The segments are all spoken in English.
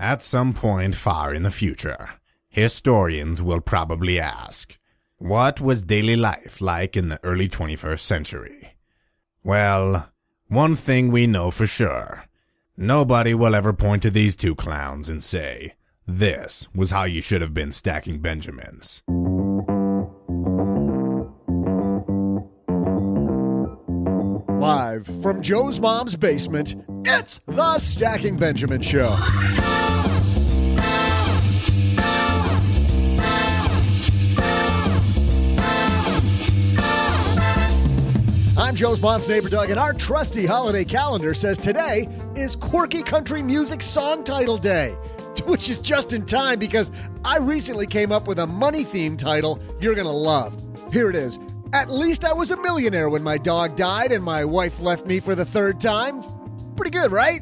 At some point far in the future, historians will probably ask, what was daily life like in the early 21st century? Well, one thing we know for sure. Nobody will ever point to these two clowns and say, this was how you should have been stacking Benjamins. Live from Joe's mom's basement, it's the Stacking Benjamin Show. I'm Joe's mom's neighbor, Doug, and our trusty holiday calendar says today is Quirky Country Music Song Title Day, which is just in time because I recently came up with a money-themed title you're going to love. Here it is. At least I was a millionaire when my dog died and my wife left me for the third time. Pretty good, right?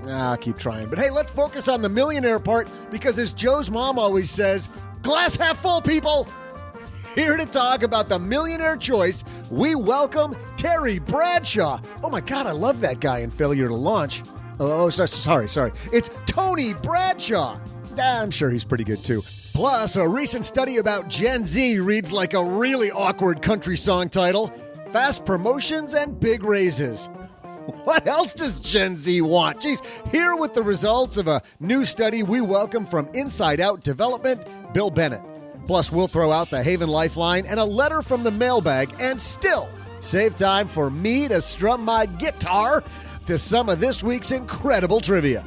I'll keep trying. But hey, let's focus on the millionaire part because as Joe's mom always says, glass half full, people. Here to talk about the millionaire choice, we welcome Terry Bradshaw. Oh my God, I love that guy in Failure to Launch. Oh, sorry. It's Tony Bradshaw. I'm sure he's pretty good too. Plus, a recent study about Gen Z reads like a really awkward country song title, fast promotions and big raises. What else does Gen Z want? Geez, here with the results of a new study we welcome from Inside Out Development, Bill Bennett. Plus, we'll throw out the Haven Lifeline and a letter from the mailbag and still save time for me to strum my guitar to some of this week's incredible trivia.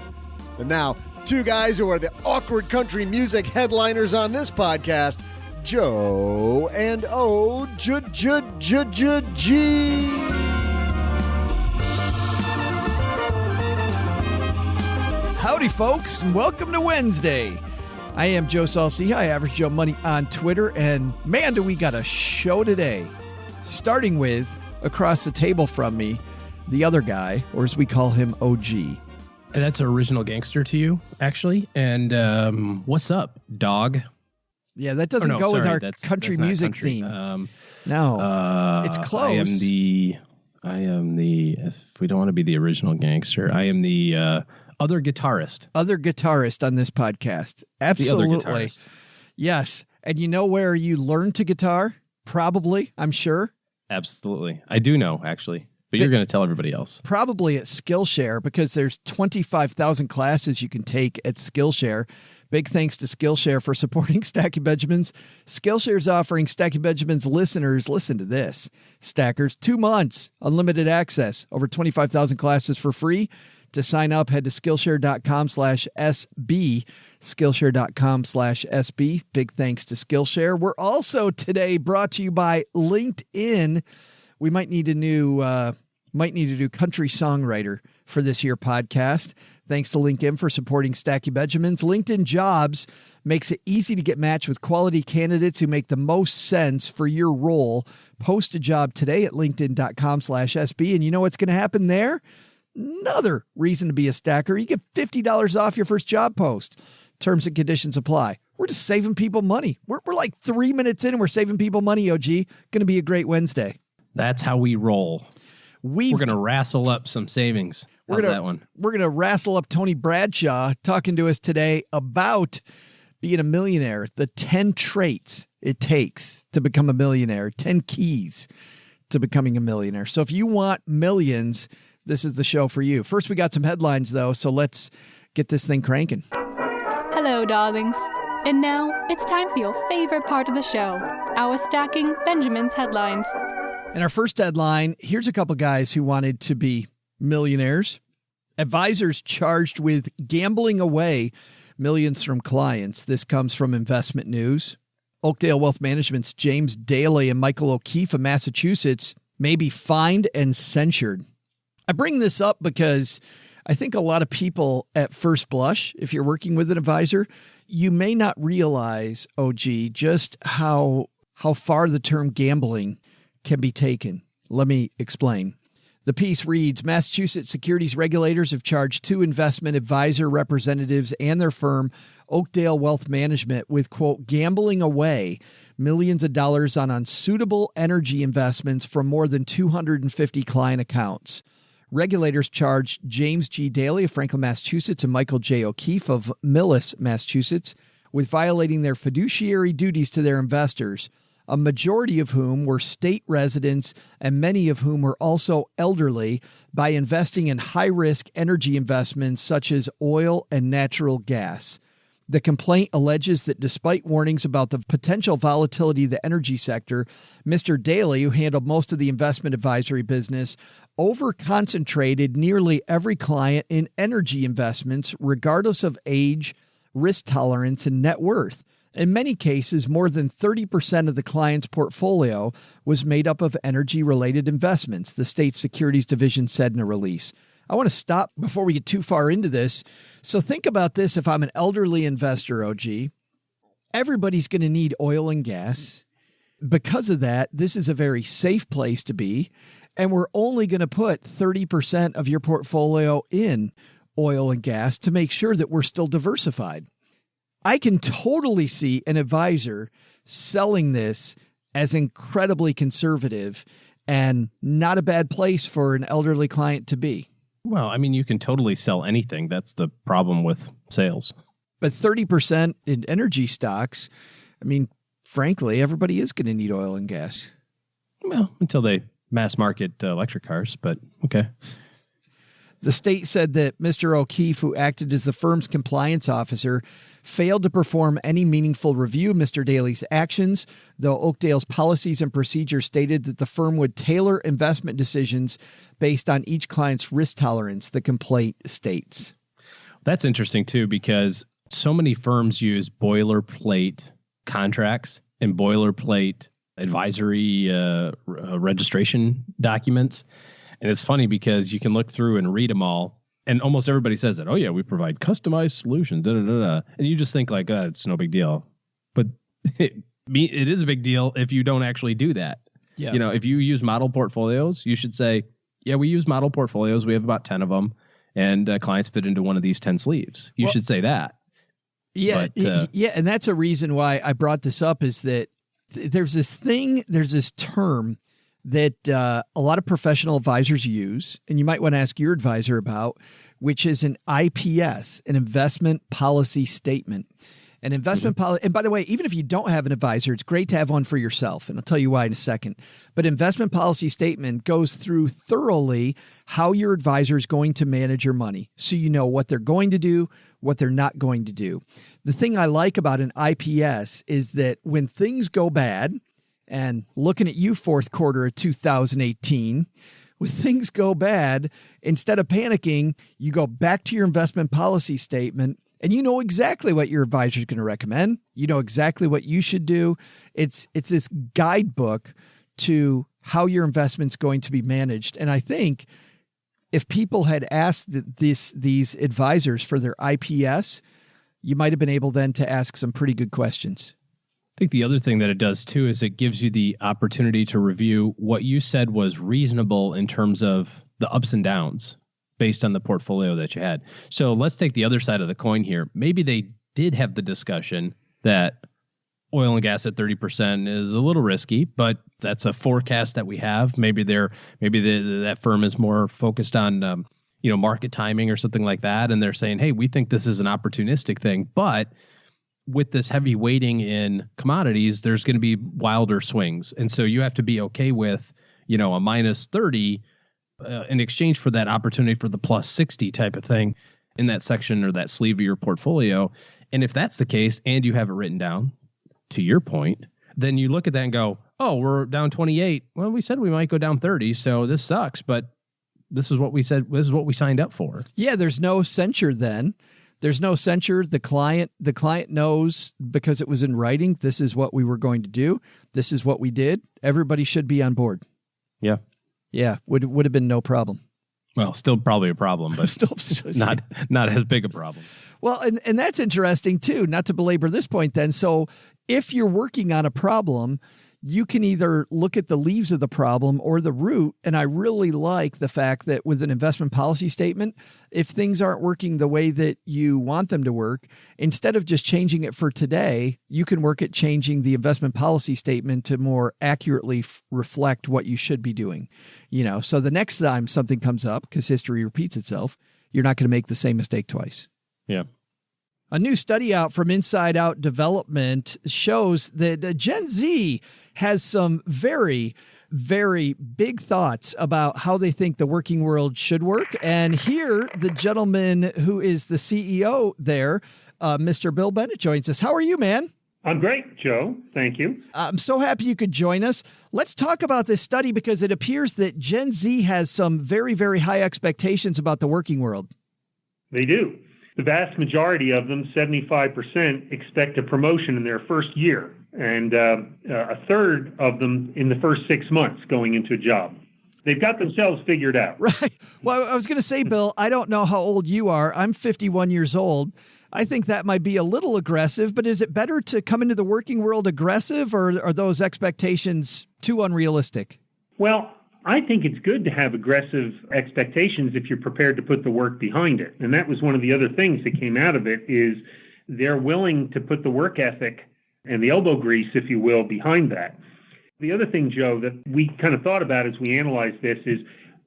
And now, two guys who are the awkward country music headliners on this podcast, Joe and O-G. Howdy, folks, and welcome to Wednesday. I am Joe Salciha, Average Joe Money on Twitter, and man, do we got a show today. Starting with, across the table from me, the other guy, or as we call him, OG. That's original gangster to you, actually. And what's up, dog? Yeah, that doesn't go with our country music theme. No, it's close. I am the, if we don't want to be the original gangster, I am the other guitarist. Other guitarist on this podcast. Absolutely. The other guitarist. Yes. And you know where you learn to guitar? Probably, I'm sure. Absolutely. I do know, actually. But you're going to tell everybody else. Probably at Skillshare, because there's 25,000 classes you can take at Skillshare. Big thanks to Skillshare for supporting Stacking Benjamins. Skillshare is offering Stacking Benjamins listeners, listen to this, stackers, 2 months, unlimited access, over 25,000 classes for free. To sign up, head to Skillshare.com/SB, Skillshare.com/SB. Big thanks to Skillshare. We're also today brought to you by LinkedIn. We might need a new country songwriter for this year podcast. Thanks to LinkedIn for supporting Stacking Benjamins. LinkedIn Jobs makes it easy to get matched with quality candidates who make the most sense for your role. Post a job today at linkedin.com/SB. And you know what's going to happen there? Another reason to be a stacker. You get $50 off your first job post. Terms and conditions apply. We're just saving people money. We're like 3 minutes in and we're saving people money, OG. Going to be a great Wednesday. That's how we roll. We're going to wrestle up some savings. We're going to wrestle up Tony Bradshaw talking to us today about being a millionaire, the 10 traits it takes to become a millionaire, 10 keys to becoming a millionaire. So if you want millions, this is the show for you. First, we got some headlines, though, so let's get this thing cranking. Hello, darlings. And now it's time for your favorite part of the show, our Stacking Benjamins headlines. And our first headline, here's a couple guys who wanted to be millionaires. Advisors charged with gambling away millions from clients. This comes from Investment News. Oakdale Wealth Management's James Daly and Michael O'Keefe of Massachusetts may be fined and censured. I bring this up because I think a lot of people at first blush, if you're working with an advisor, you may not realize, OG, just how far the term gambling can be taken. Let me explain. The piece reads, Massachusetts securities regulators have charged 2 investment advisor representatives and their firm, Oakdale Wealth Management, with, quote, gambling away millions of dollars on unsuitable energy investments from more than 250 client accounts. Regulators charged James G. Daly of Franklin, Massachusetts, and Michael J. O'Keefe of Millis, Massachusetts, with violating their fiduciary duties to their investors, a majority of whom were state residents and many of whom were also elderly, by investing in high-risk energy investments such as oil and natural gas. The complaint alleges that despite warnings about the potential volatility of the energy sector, Mr. Daly, who handled most of the investment advisory business, over-concentrated nearly every client in energy investments, regardless of age, risk tolerance, and net worth. In many cases, more than 30% of the client's portfolio was made up of energy-related investments, the state securities division said in a release. I want to stop before we get too far into this. So think about this. If I'm an elderly investor, OG, everybody's going to need oil and gas. Because of that, this is a very safe place to be. And we're only going to put 30% of your portfolio in oil and gas to make sure that we're still diversified. I can totally see an advisor selling this as incredibly conservative and not a bad place for an elderly client to be. Well, I mean, you can totally sell anything. That's the problem with sales. But 30% in energy stocks, I mean, frankly, everybody is going to need oil and gas. Well, until they mass market electric cars, but okay. The state said that Mr. O'Keefe, who acted as the firm's compliance officer, failed to perform any meaningful review of Mr. Daly's actions, though Oakdale's policies and procedures stated that the firm would tailor investment decisions based on each client's risk tolerance, the complaint states. That's interesting, too, because so many firms use boilerplate contracts and boilerplate advisory registration documents. And it's funny because you can look through and read them all, and almost everybody says that, oh, yeah, we provide customized solutions, da, da, da, da. And you just think like, it's no big deal. But it is a big deal if you don't actually do that. Yeah. You know, if you use model portfolios, you should say, yeah, we use model portfolios. We have about 10 of them, and clients fit into one of these 10 sleeves. You should say that. Yeah. But, yeah. And that's a reason why I brought this up, is that there's this term that a lot of professional advisors use, and you might want to ask your advisor about, which is an IPS, an investment policy statement. An investment policy, and by the way, even if you don't have an advisor, it's great to have one for yourself, and I'll tell you why in a second. But investment policy statement goes through thoroughly how your advisor is going to manage your money, so you know what they're going to do, what they're not going to do. The thing I like about an IPS is that when things go bad, and looking at you, fourth quarter of 2018, when things go bad, instead of panicking, you go back to your investment policy statement, and you know exactly what your advisor is going to recommend. You know exactly what you should do. It's this guidebook to how your investment's going to be managed. And I think if people had asked these advisors for their IPS, you might have been able then to ask some pretty good questions. I think the other thing that it does too is it gives you the opportunity to review what you said was reasonable in terms of the ups and downs based on the portfolio that you had. So let's take the other side of the coin here. Maybe they did have the discussion that oil and gas at 30% is a little risky, but that's a forecast that we have. Maybe that firm is more focused on market timing or something like that, and they're saying, hey, we think this is an opportunistic thing, but with this heavy weighting in commodities, there's going to be wilder swings. And so you have to be okay with, a minus 30 in exchange for that opportunity for the plus 60 type of thing in that section or that sleeve of your portfolio. And if that's the case, and you have it written down, to your point, then you look at that and go, oh, we're down 28. Well, we said we might go down 30. So this sucks, but this is what we said. This is what we signed up for. Yeah. There's no censure then. There's no censure. The client knows, because it was in writing, this is what we were going to do. This is what we did. Everybody should be on board. Yeah. Yeah. Would have been no problem. Well, still probably a problem, but still not as big a problem. Well, and that's interesting too, not to belabor this point then. So if you're working on a problem, you can either look at the leaves of the problem or the root. And I really like the fact that with an investment policy statement, if things aren't working the way that you want them to work, instead of just changing it for today, you can work at changing the investment policy statement to more accurately reflect what you should be doing. So the next time something comes up, because history repeats itself, you're not going to make the same mistake twice. Yeah. A new study out from Inside Out Development shows that Gen Z has some very, very big thoughts about how they think the working world should work. And here, the gentleman who is the CEO there, Mr. Bill Bennett, joins us. How are you, man? I'm great, Joe. Thank you. I'm so happy you could join us. Let's talk about this study because it appears that Gen Z has some very, very high expectations about the working world. They do. The vast majority of them, 75%, expect a promotion in their first year, and a third of them in the first 6 months going into a job. They've got themselves figured out. Right. Well, I was going to say, Bill, I don't know how old you are. I'm 51 years old. I think that might be a little aggressive, but is it better to come into the working world aggressive, or are those expectations too unrealistic? Well, I think it's good to have aggressive expectations if you're prepared to put the work behind it. And that was one of the other things that came out of it is they're willing to put the work ethic and the elbow grease, if you will, behind that. The other thing, Joe, that we kind of thought about as we analyzed this is,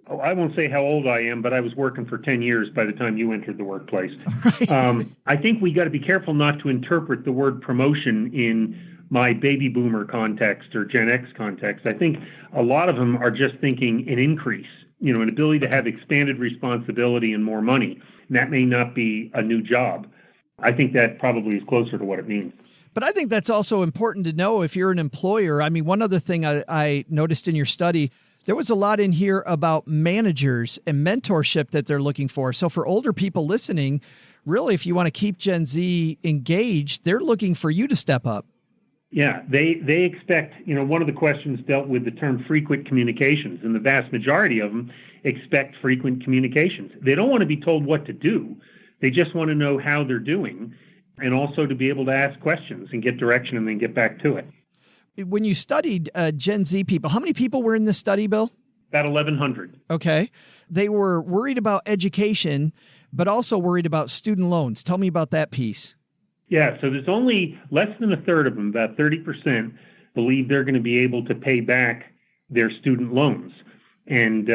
I won't say how old I am, but I was working for 10 years by the time you entered the workplace. Right. I think we got to be careful not to interpret the word promotion in my baby boomer context or Gen X context. I think a lot of them are just thinking an increase, an ability to have expanded responsibility and more money. And that may not be a new job. I think that probably is closer to what it means. But I think that's also important to know if you're an employer. I mean, one other thing I noticed in your study, there was a lot in here about managers and mentorship that they're looking for. So for older people listening, really, if you want to keep Gen Z engaged, they're looking for you to step up. Yeah, they expect, one of the questions dealt with the term frequent communications, and the vast majority of them expect frequent communications. They don't want to be told what to do. They just want to know how they're doing, and also to be able to ask questions and get direction and then get back to it. When you studied Gen Z people, how many people were in this study, Bill? About 1,100. Okay. They were worried about education, but also worried about student loans. Tell me about that piece. Yeah, so there's only less than a third of them, about 30%, believe they're going to be able to pay back their student loans. And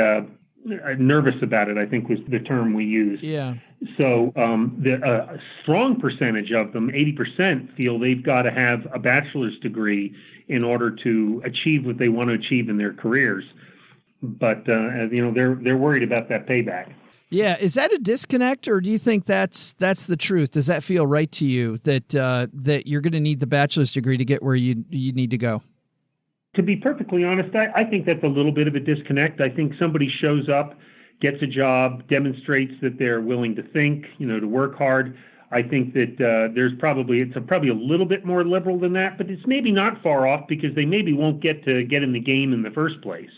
nervous about it, I think was the term we used. Yeah. So a strong percentage of them, 80%, feel they've got to have a bachelor's degree in order to achieve what they want to achieve in their careers. But, they're worried about that payback. Yeah. Is that a disconnect, or do you think that's the truth? Does that feel right to you that you're going to need the bachelor's degree to get where you need to go? To be perfectly honest, I think that's a little bit of a disconnect. I think somebody shows up, gets a job, demonstrates that they're willing to think, to work hard. I think that it's probably a little bit more liberal than that, but it's maybe not far off because they maybe won't get in the game in the first place.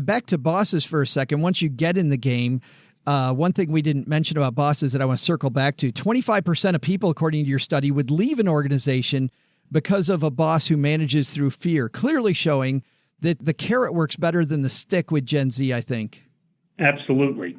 Back to bosses for a second. Once you get in the game, one thing we didn't mention about bosses that I want to circle back to, 25% of people, according to your study, would leave an organization because of a boss who manages through fear, clearly showing that the carrot works better than the stick with Gen Z, I think. Absolutely.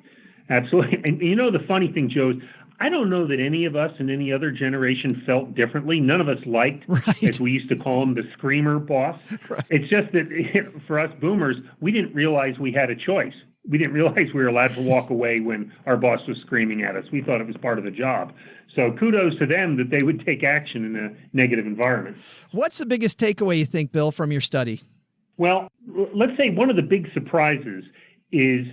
Absolutely. And the funny thing, Joe, is I don't know that any of us in any other generation felt differently. None of us liked, as we used to call him, the screamer boss. Right. It's just that for us boomers, we didn't realize we had a choice. We didn't realize we were allowed to walk away when our boss was screaming at us. We thought it was part of the job. So kudos to them that they would take action in a negative environment. What's the biggest takeaway, you think, Bill, from your study? Well, let's say one of the big surprises is,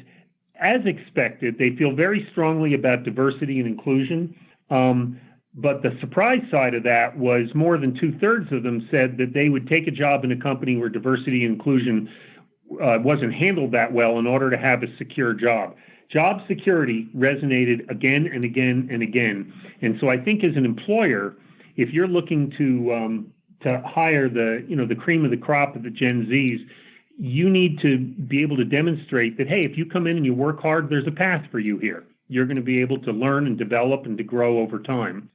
as expected, they feel very strongly about diversity and inclusion. But the surprise side of that was more than 2/3 of them said that they would take a job in a company where diversity and inclusion wasn't handled that well in order to have a secure job. Job security resonated again and again and again. And so I think as an employer, if you're looking to hire the cream of the crop of the Gen Zs, you need to be able to demonstrate that, hey, if you come in and you work hard, there's a path for you here. You're going to be able to learn and develop and to grow over time.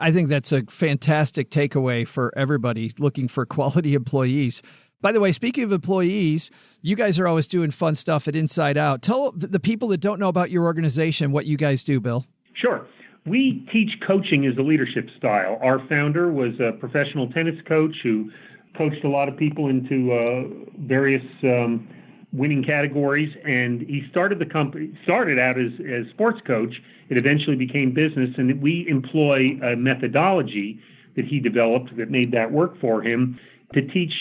I think that's a fantastic takeaway for everybody looking for quality employees. By the way, speaking of employees, you guys are always doing fun stuff at Inside Out. Tell the people that don't know about your organization what you guys do, Bill. Sure. We teach coaching as a leadership style. Our founder was a professional tennis coach who coached a lot of people into various winning categories, and he started the company. Started out as sports coach. It eventually became business, and we employ a methodology that he developed that made that work for him to teach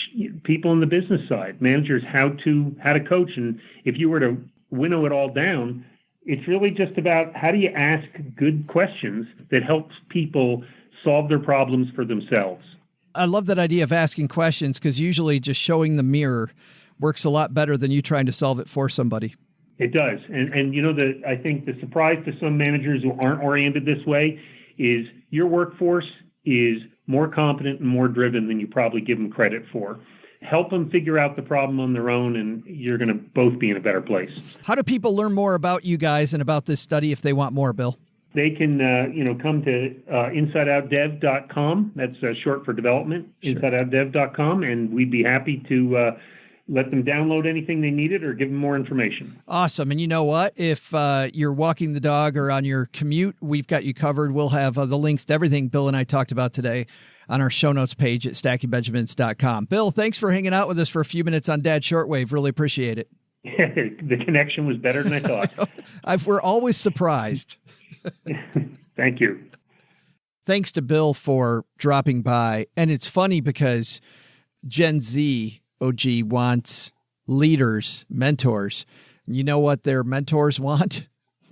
people on the business side, managers, how to coach. And if you were to winnow it all down, it's really just about how do you ask good questions that helps people solve their problems for themselves. I love that idea of asking questions, because usually just showing the mirror works a lot better than you trying to solve it for somebody. It does. And you know, I think the surprise to some managers who aren't oriented this way is your workforce is more competent and more driven than you probably give them credit for. Help them figure out the problem on their own, and you're going to both be in a better place. How do people learn more about you guys and about this study if they want more, Bill? They can, come to insideoutdev.com. That's short for development, sure. Insideoutdev.com, and we'd be happy to let them download anything they needed or give them more information. Awesome. And you know what? If you're walking the dog or on your commute, we've got you covered. We'll have the links to everything Bill and I talked about today on our show notes page at stackingbenjamins.com. Bill, thanks for hanging out with us for a few minutes on Dad Shortwave. Really appreciate it. The connection was better than I thought. We're always surprised. Thank you. Thanks to Bill for dropping by. And it's funny because Gen Z, OG, wants leaders, mentors. You know what their mentors want?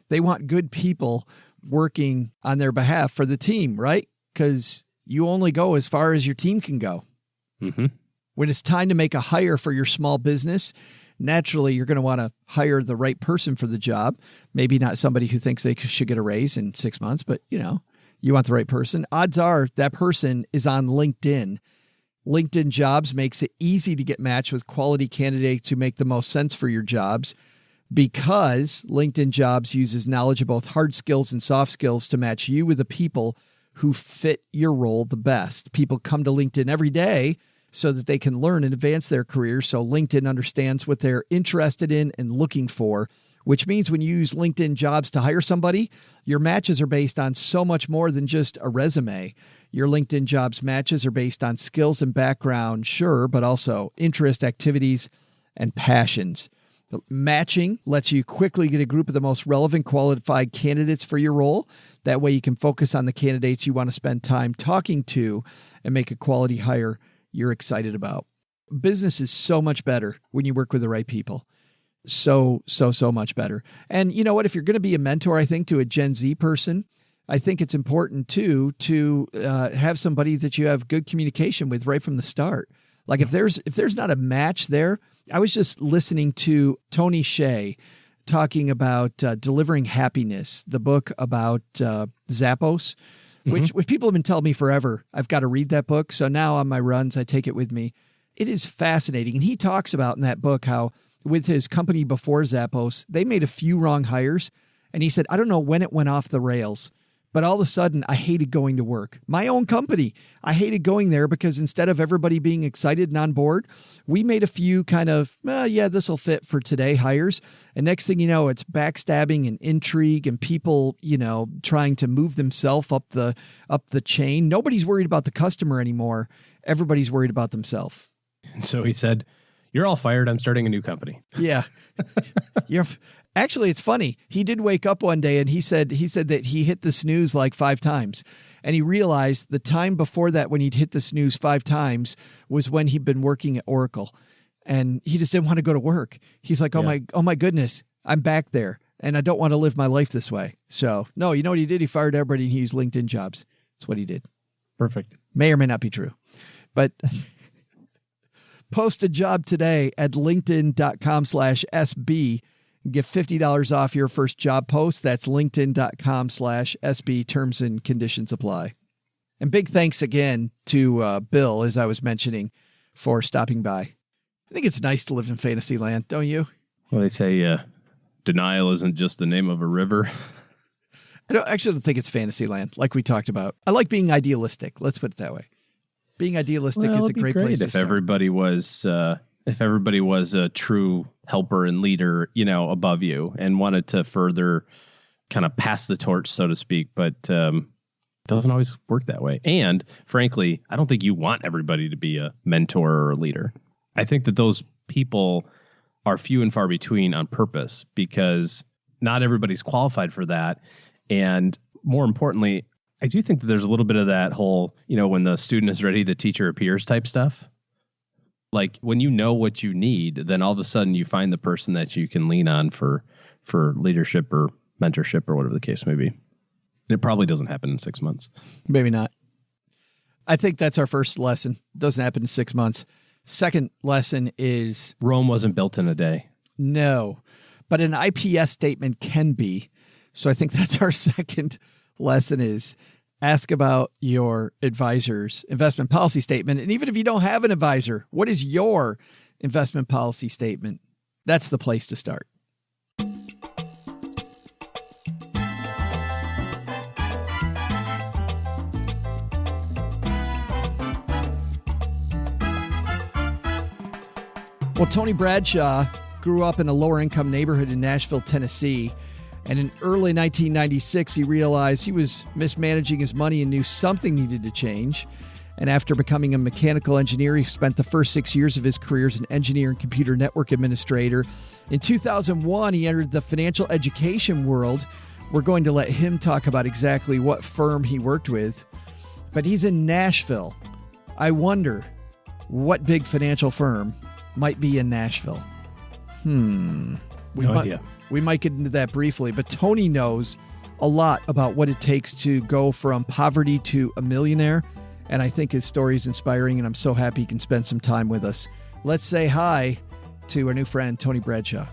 They want good people working on their behalf for the team, right? Because you only go as far as your team can go. Mm-hmm. When it's time to make a hire for your small business, naturally, you're going to want to hire the right person for the job. Maybe not somebody who thinks they should get a raise in 6 months, but you want the right person. Odds are that person is on LinkedIn. LinkedIn Jobs makes it easy to get matched with quality candidates who make the most sense for your jobs, because LinkedIn Jobs uses knowledge of both hard skills and soft skills to match you with the people who fit your role the best. People come to LinkedIn every day so that they can learn and advance their career. So LinkedIn understands what they're interested in and looking for, which means when you use LinkedIn Jobs to hire somebody, your matches are based on so much more than just a resume. Your LinkedIn Jobs matches are based on skills and background, sure, but also interest, activities, and passions. Matching lets you quickly get a group of the most relevant qualified candidates for your role. That way you can focus on the candidates you want to spend time talking to and make a quality hire you're excited about. Business is so much better when you work with the right people. So much better. And you know what? If you're going to be a mentor, I think, to a Gen Z person, I think it's important too to have somebody that you have good communication with right from the start. Like if there's not a match there, I was just listening to Tony Hsieh talking about Delivering Happiness, the book about Zappos, which people have been telling me forever. I've got to read that book. So now on my runs, I take it with me. It is fascinating. And he talks about in that book how with his company before Zappos, they made a few wrong hires. And he said, I don't know when it went off the rails, but all of a sudden I hated going to work. My own company, I hated going there because instead of everybody being excited and on board, we made a few kind of, this will fit for today hires. And next thing you know, it's backstabbing and intrigue and people, trying to move themselves up the chain. Nobody's worried about the customer anymore. Everybody's worried about themselves. And so he said, you're all fired. I'm starting a new company. Yeah. Actually, it's funny. He did wake up one day and he said that he hit the snooze like 5 times. And he realized the time before that when he'd hit the snooze 5 times was when he'd been working at Oracle. And he just didn't want to go to work. He's like, oh my goodness, I'm back there and I don't want to live my life this way. So no, you know what he did? He fired everybody and he used LinkedIn Jobs. That's what he did. Perfect. May or may not be true, but post a job today at linkedin.com/SB. Get $50 off your first job post. That's linkedin.com/SB. Terms and conditions apply. And big thanks again to Bill, as I was mentioning, for stopping by. I think it's nice to live in fantasy land, don't you? Well, they say denial isn't just the name of a river. I actually don't think it's Fantasyland, like we talked about. I like being idealistic. Let's put it that way. Being idealistic is a great place to start. If everybody was a true helper and leader, above you and wanted to further kind of pass the torch, so to speak, but it doesn't always work that way. And frankly, I don't think you want everybody to be a mentor or a leader. I think that those people are few and far between on purpose because not everybody's qualified for that. And more importantly, I do think that there's a little bit of that whole, when the student is ready, the teacher appears type stuff. Like when you know what you need, then all of a sudden you find the person that you can lean on for leadership or mentorship or whatever the case may be. And it probably doesn't happen in 6 months. Maybe not. I think that's our first lesson. It doesn't happen in 6 months. Second lesson is Rome wasn't built in a day. No, but an IPS statement can be. So I think that's our second lesson is ask about your advisor's investment policy statement. And even if you don't have an advisor, what is your investment policy statement? That's the place to start. Well, Tony Bradshaw grew up in a lower income neighborhood in Nashville, Tennessee. And in early 1996, he realized he was mismanaging his money and knew something needed to change. And after becoming a mechanical engineer, he spent the first 6 years of his career as an engineer and computer network administrator. In 2001, he entered the financial education world. We're going to let him talk about exactly what firm he worked with. But he's in Nashville. I wonder what big financial firm might be in Nashville. No idea. We might get into that briefly, but Tony knows a lot about what it takes to go from poverty to a millionaire. And I think his story is inspiring, and I'm so happy he can spend some time with us. Let's say hi to our new friend, Tony Bradshaw.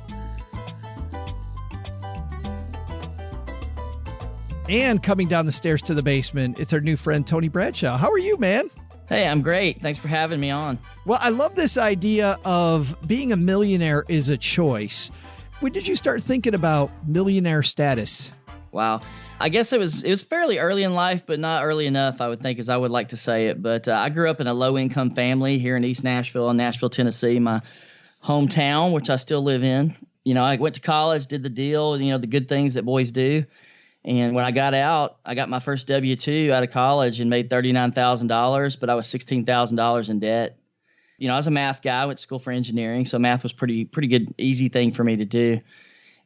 And coming down the stairs to the basement, it's our new friend, Tony Bradshaw. How are you, man? Hey, I'm great. Thanks for having me on. Well, I love this idea of being a millionaire is a choice. When did you start thinking about millionaire status? Wow. I guess it was fairly early in life, but not early enough, I would think, as I would like to say it. But I grew up in a low-income family here in East Nashville, Tennessee, my hometown, which I still live in. I went to college, did the deal, the good things that boys do. And when I got out, I got my first W-2 out of college and made $39,000, but I was $16,000 in debt. I was a math guy. I went to school for engineering, so math was pretty good, easy thing for me to do.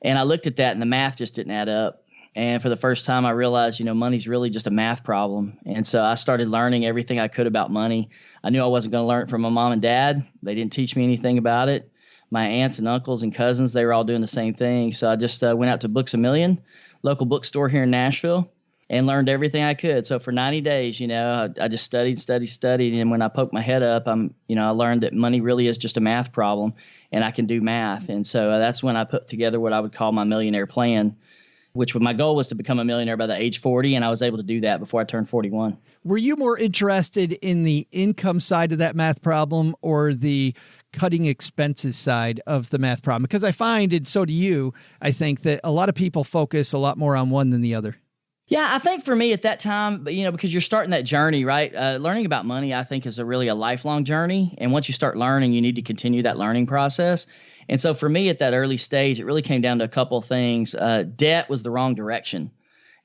And I looked at that, and the math just didn't add up. And for the first time, I realized, money's really just a math problem. And so I started learning everything I could about money. I knew I wasn't going to learn it from my mom and dad. They didn't teach me anything about it. My aunts and uncles and cousins, they were all doing the same thing. So I just went out to Books A Million, local bookstore here in Nashville, and learned everything I could. So for 90 days, I just studied. And when I poked my head up, I learned that money really is just a math problem, and I can do math. And so that's when I put together what I would call my millionaire plan, which my goal was to become a millionaire by the age 40. And I was able to do that before I turned 41. Were you more interested in the income side of that math problem or the cutting expenses side of the math problem? Because I find, and so do you, I think that a lot of people focus a lot more on one than the other. Yeah, I think for me at that time, because you're starting that journey, right? Learning about money, I think, is really a lifelong journey. And once you start learning, you need to continue that learning process. And so for me at that early stage, it really came down to a couple of things. Debt was the wrong direction.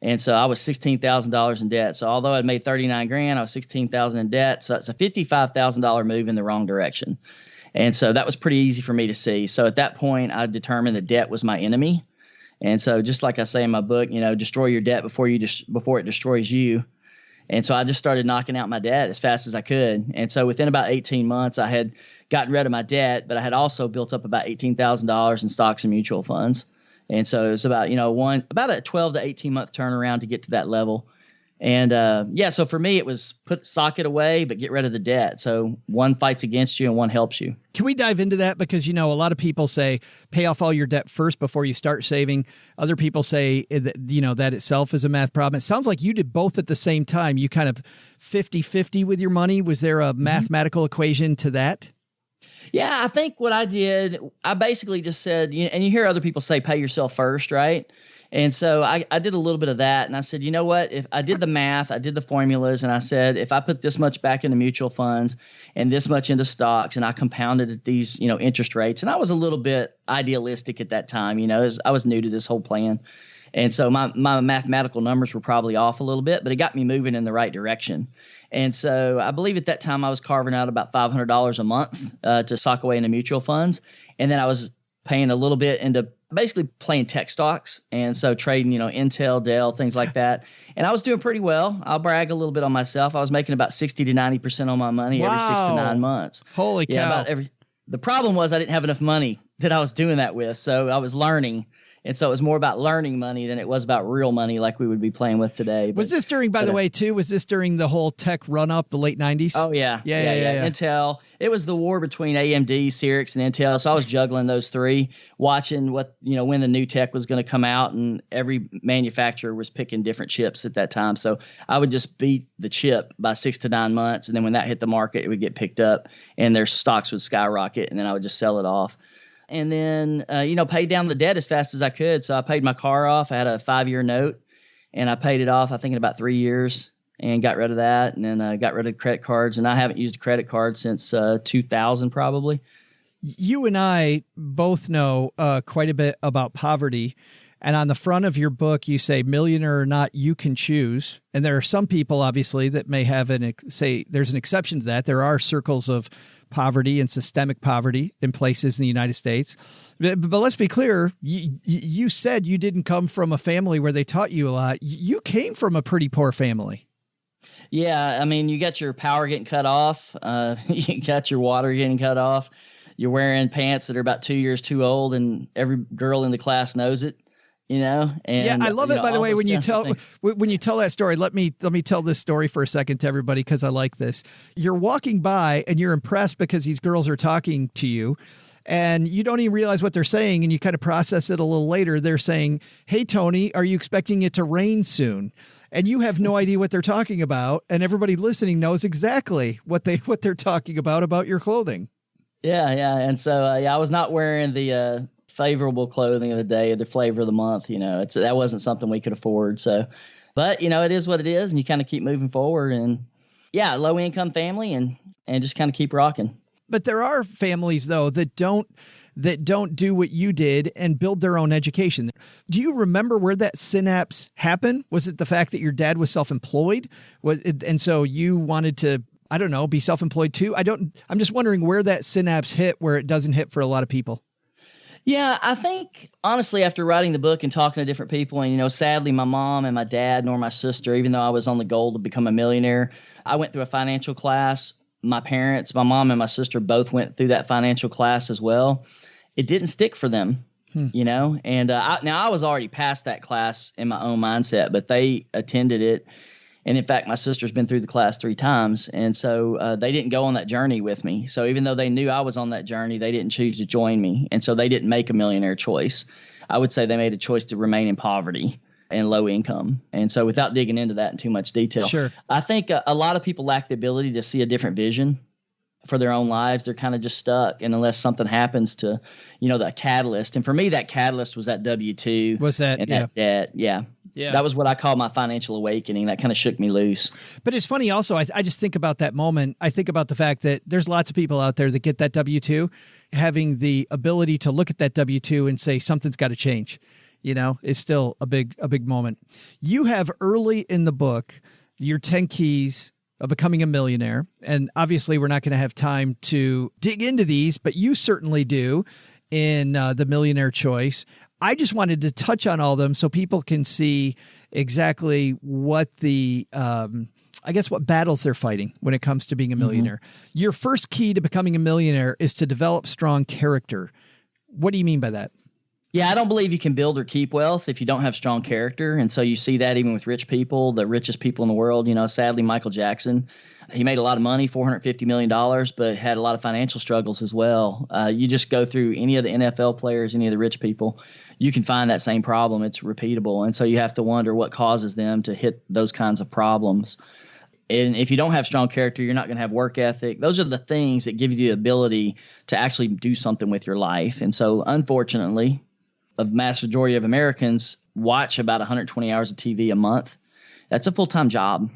And so I was $16,000 in debt. So although I'd made $39,000, I was $16,000 in debt. So it's a $55,000 move in the wrong direction. And so that was pretty easy for me to see. So at that point, I determined that debt was my enemy. And so just like I say in my book, destroy your debt before it destroys you. And so I just started knocking out my debt as fast as I could. And so within about 18 months, I had gotten rid of my debt, but I had also built up about $18,000 in stocks and mutual funds. And so it was about, about a 12 to 18 month turnaround to get to that level. And so for me, it was sock it away, but get rid of the debt. So one fights against you and one helps you. Can we dive into that? Because, a lot of people say pay off all your debt first before you start saving. Other people say, that itself is a math problem. It sounds like you did both at the same time. You kind of 50-50 with your money. Was there a mathematical equation to that? Yeah, I think what I did, I basically just said, and you hear other people say pay yourself first, right? And so I did a little bit of that, and I said, you know what? If I did the math, I did the formulas, and I said, if I put this much back into mutual funds and this much into stocks, and I compounded at these, interest rates, and I was a little bit idealistic at that time, I was new to this whole plan. And so my mathematical numbers were probably off a little bit, but it got me moving in the right direction. And so I believe at that time I was carving out about $500 a month to sock away into mutual funds. And then I was paying a little bit into basically playing tech stocks. And so trading, Intel, Dell, things like that. And I was doing pretty well. I'll brag a little bit on myself. I was making about 60 to 90% on my money every 6 to 9 months. Holy cow. The problem was I didn't have enough money that I was doing that with. So I was learning. And so it was more about learning money than it was about real money like we would be playing with today. Was this during, by the way, too, was this during the whole tech run-up, the late 90s? Oh, yeah. Yeah. Intel. It was the war between AMD, Cyrix, and Intel. So I was juggling those three, watching when the new tech was going to come out, and every manufacturer was picking different chips at that time. So I would just beat the chip by 6 to 9 months, and then when that hit the market, it would get picked up, and their stocks would skyrocket, and then I would just sell it off. And then, paid down the debt as fast as I could. So I paid my car off. I had a 5-year note, and I paid it off, I think, in about 3 years, and got rid of that. And then got rid of credit cards. And I haven't used a credit card since 2000 probably. You and I both know quite a bit about poverty. And on the front of your book, you say, millionaire or not, you can choose. And there are some people, obviously, that may have say there's an exception to that. There are circles of poverty and systemic poverty in places in the United States. But let's be clear. You said you didn't come from a family where they taught you a lot. You came from a pretty poor family. Yeah. I mean, you got your power getting cut off. You got your water getting cut off. You're wearing pants that are about 2 years too old, and every girl in the class knows it. And yeah, I love it. By the way, when you tell that story, let me tell this story for a second to everybody, because I like this. You're walking by and you're impressed because these girls are talking to you, and you don't even realize what they're saying, and you kind of process it a little later. They're saying, "Hey, Tony, are you expecting it to rain soon?" And you have no idea what they're talking about, and everybody listening knows exactly what they're talking about your clothing. Yeah, and so I was not wearing the favorable clothing of the day or the flavor of the month. That wasn't something we could afford. So, but it is what it is, and you kind of keep moving forward. And yeah, low income family, and just kind of keep rocking. But there are families though that don't do what you did and build their own education. Do you remember where that synapse happened? Was it the fact that your dad was self-employed? And so you wanted to, I don't know, be self-employed too? I'm just wondering where that synapse hit, where it doesn't hit for a lot of people. Yeah, I think, honestly, after writing the book and talking to different people, and, sadly, my mom and my dad, nor my sister, even though I was on the goal to become a millionaire, I went through a financial class. My parents, my mom and my sister both went through that financial class as well. It didn't stick for them, and I was already past that class in my own mindset, but they attended it. And in fact, my sister's been through the class 3 times. And so they didn't go on that journey with me. So even though they knew I was on that journey, they didn't choose to join me. And so they didn't make a millionaire choice. I would say they made a choice to remain in poverty and low income. And so without digging into that in too much detail, sure. I think a lot of people lack the ability to see a different vision for their own lives. They're kind of just stuck. And unless something happens to, that catalyst. And for me, that catalyst was that W-2. Was that? And yeah. that debt. Yeah. Yeah. That was what I call my financial awakening. That kind of shook me loose. But it's funny also, I just think about that moment. I think about the fact that there's lots of people out there that get that W-2, having the ability to look at that W-2 and say something's got to change, is still a big moment. You have early in the book, your 10 keys of becoming a millionaire. And obviously we're not going to have time to dig into these, but you certainly do in the Millionaire Choice. I just wanted to touch on all of them so people can see exactly what what battles they're fighting when it comes to being a millionaire. Mm-hmm. Your first key to becoming a millionaire is to develop strong character. What do you mean by that? Yeah, I don't believe you can build or keep wealth if you don't have strong character. And so you see that even with rich people, the richest people in the world. Sadly, Michael Jackson, he made a lot of money, $450 million, but had a lot of financial struggles as well. You just go through any of the NFL players, any of the rich people, you can find that same problem. It's repeatable. And so you have to wonder what causes them to hit those kinds of problems. And if you don't have strong character, you're not going to have work ethic. Those are the things that give you the ability to actually do something with your life. And so, unfortunately, a mass majority of Americans watch about 120 hours of TV a month. That's a full-time job.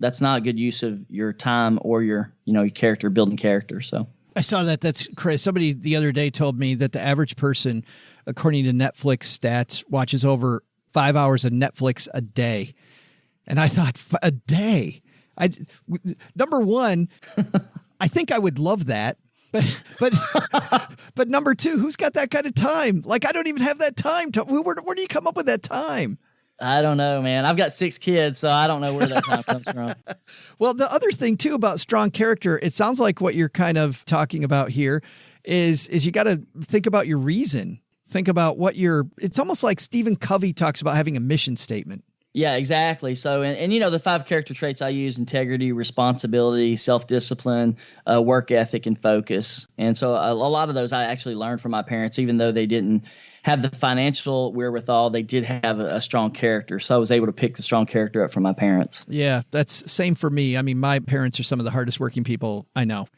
That's not a good use of your time or your character, building character. So I saw that. That's crazy. Somebody the other day told me that the average person, according to Netflix stats, watches over 5 hours of Netflix a day. And I thought, a day? Number one, I think I would love that. But number two, who's got that kind of time? Like, I don't even have that time. Where do you come up with that time? I don't know, man. I've got 6 kids, so I don't know where that time comes from. Well, the other thing too about strong character, it sounds like what you're kind of talking about here is you got to think about your reason. Think about it's almost like Stephen Covey talks about having a mission statement. Yeah, exactly. So, and the 5 character traits I use: integrity, responsibility, self-discipline, work ethic, and focus. And so a lot of those I actually learned from my parents, even though they didn't have the financial wherewithal, they did have a strong character. So I was able to pick the strong character up from my parents. Yeah, that's same for me. I mean, my parents are some of the hardest working people I know,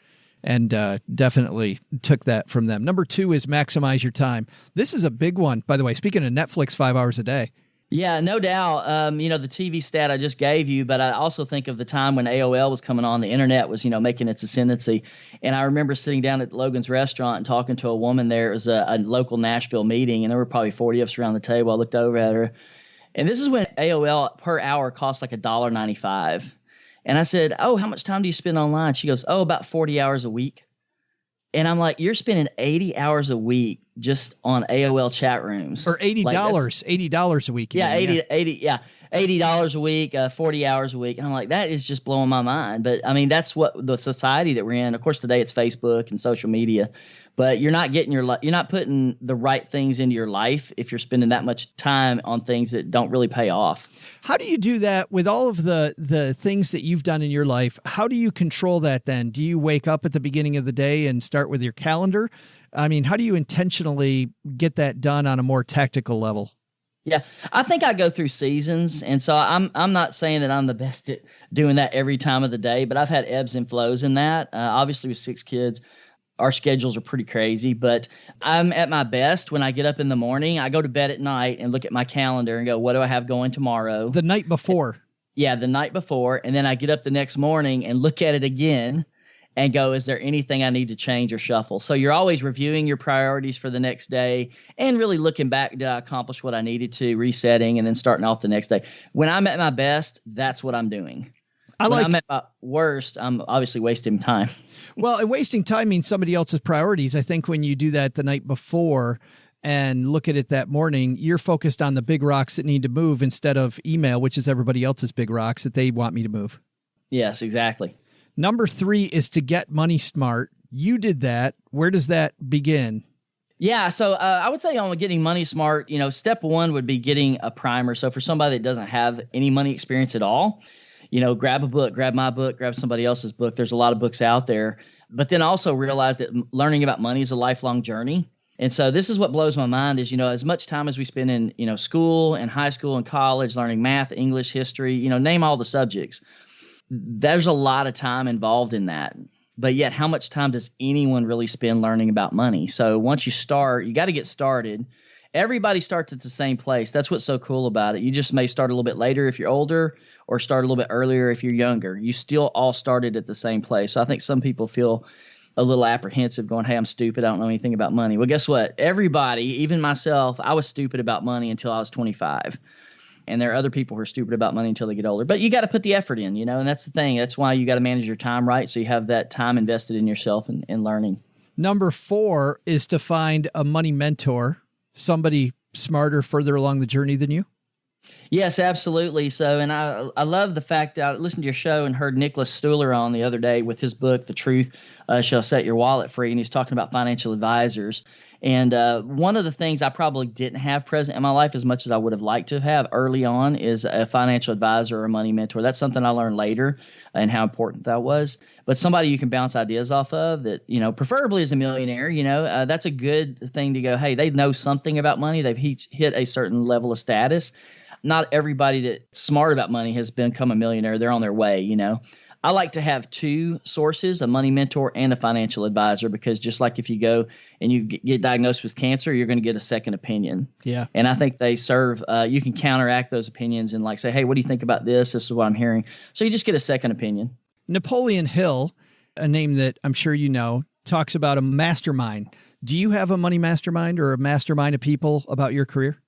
and definitely took that from them. Number 2 is maximize your time. This is a big one, by the way. Speaking of Netflix, 5 hours a day. Yeah, no doubt. The TV stat I just gave you, but I also think of the time when AOL was coming on, the internet was, making its ascendancy. And I remember sitting down at Logan's restaurant and talking to a woman there. It was a local Nashville meeting, and there were probably 40 of us around the table. I looked over at her, and this is when AOL per hour cost like $1.95. And I said, "Oh, how much time do you spend online?" She goes, "Oh, about 40 hours a week." And I'm like, "You're spending 80 hours a week just on AOL chat rooms." Or $80, $80 a week. Yeah, $80 a week, 40 hours a week. And I'm like, that is just blowing my mind. But I mean, that's what the society that we're in. Of course, today it's Facebook and social media, but you're not you're not putting the right things into your life if you're spending that much time on things that don't really pay off. How do you do that with all of the things that you've done in your life? How do you control that then? Do you wake up at the beginning of the day and start with your calendar? I mean, how do you intentionally get that done on a more tactical level? Yeah, I think I go through seasons. And so I'm not saying that I'm the best at doing that every time of the day, but I've had ebbs and flows in that. Obviously with 6 kids, our schedules are pretty crazy, but I'm at my best when I get up in the morning. I go to bed at night and look at my calendar and go, what do I have going tomorrow? The night before. Yeah, the night before. And then I get up the next morning and look at it again and go, is there anything I need to change or shuffle? So you're always reviewing your priorities for the next day and really looking back, did I accomplish what I needed to, resetting, and then starting off the next day. When I'm at my best, that's what I'm doing. When I'm at my worst, I'm obviously wasting time. Well, and wasting time means somebody else's priorities. I think when you do that the night before and look at it that morning, you're focused on the big rocks that need to move instead of email, which is everybody else's big rocks that they want me to move. Yes, exactly. Number 3 is to get money smart. You did that. Where does that begin? Yeah, so I would say on getting money smart, step 1 would be getting a primer. So for somebody that doesn't have any money experience at all, grab a book, grab my book, grab somebody else's book. There's a lot of books out there. But then also realize that learning about money is a lifelong journey. And so this is what blows my mind is, as much time as we spend in, school and high school and college, learning math, English, history, name all the subjects. There's a lot of time involved in that. But yet, how much time does anyone really spend learning about money? So once you start, you got to get started. Everybody starts at the same place. That's what's so cool about it. You just may start a little bit later if you're older or start a little bit earlier if you're younger. You still all started at the same place. So I think some people feel a little apprehensive going, hey, I'm stupid. I don't know anything about money. Well, guess what? Everybody, even myself, I was stupid about money until I was 25. And there are other people who are stupid about money until they get older. But you got to put the effort in, and that's the thing. That's why you got to manage your time right so you have that time invested in yourself and learning. Number 4 is to find a money mentor, somebody smarter, further along the journey than you. Yes, absolutely. So, and I love the fact that I listened to your show and heard Nicholas Stuhler on the other day with his book, The Truth Shall Set Your Wallet Free. And he's talking about financial advisors. And one of the things I probably didn't have present in my life as much as I would have liked to have early on is a financial advisor or a money mentor. That's something I learned later and how important that was. But somebody you can bounce ideas off of that, preferably as a millionaire, that's a good thing to go, hey, they know something about money. They've hit a certain level of status. Not everybody that's smart about money has become a millionaire. They're on their way, I like to have two sources, a money mentor and a financial advisor, because just like if you go and you get diagnosed with cancer, you're going to get a second opinion. Yeah. And I think they serve, you can counteract those opinions and like say, hey, what do you think about this? This is what I'm hearing. So you just get a second opinion. Napoleon Hill, a name that I'm sure you know, talks about a mastermind. Do you have a money mastermind or a mastermind of people about your career?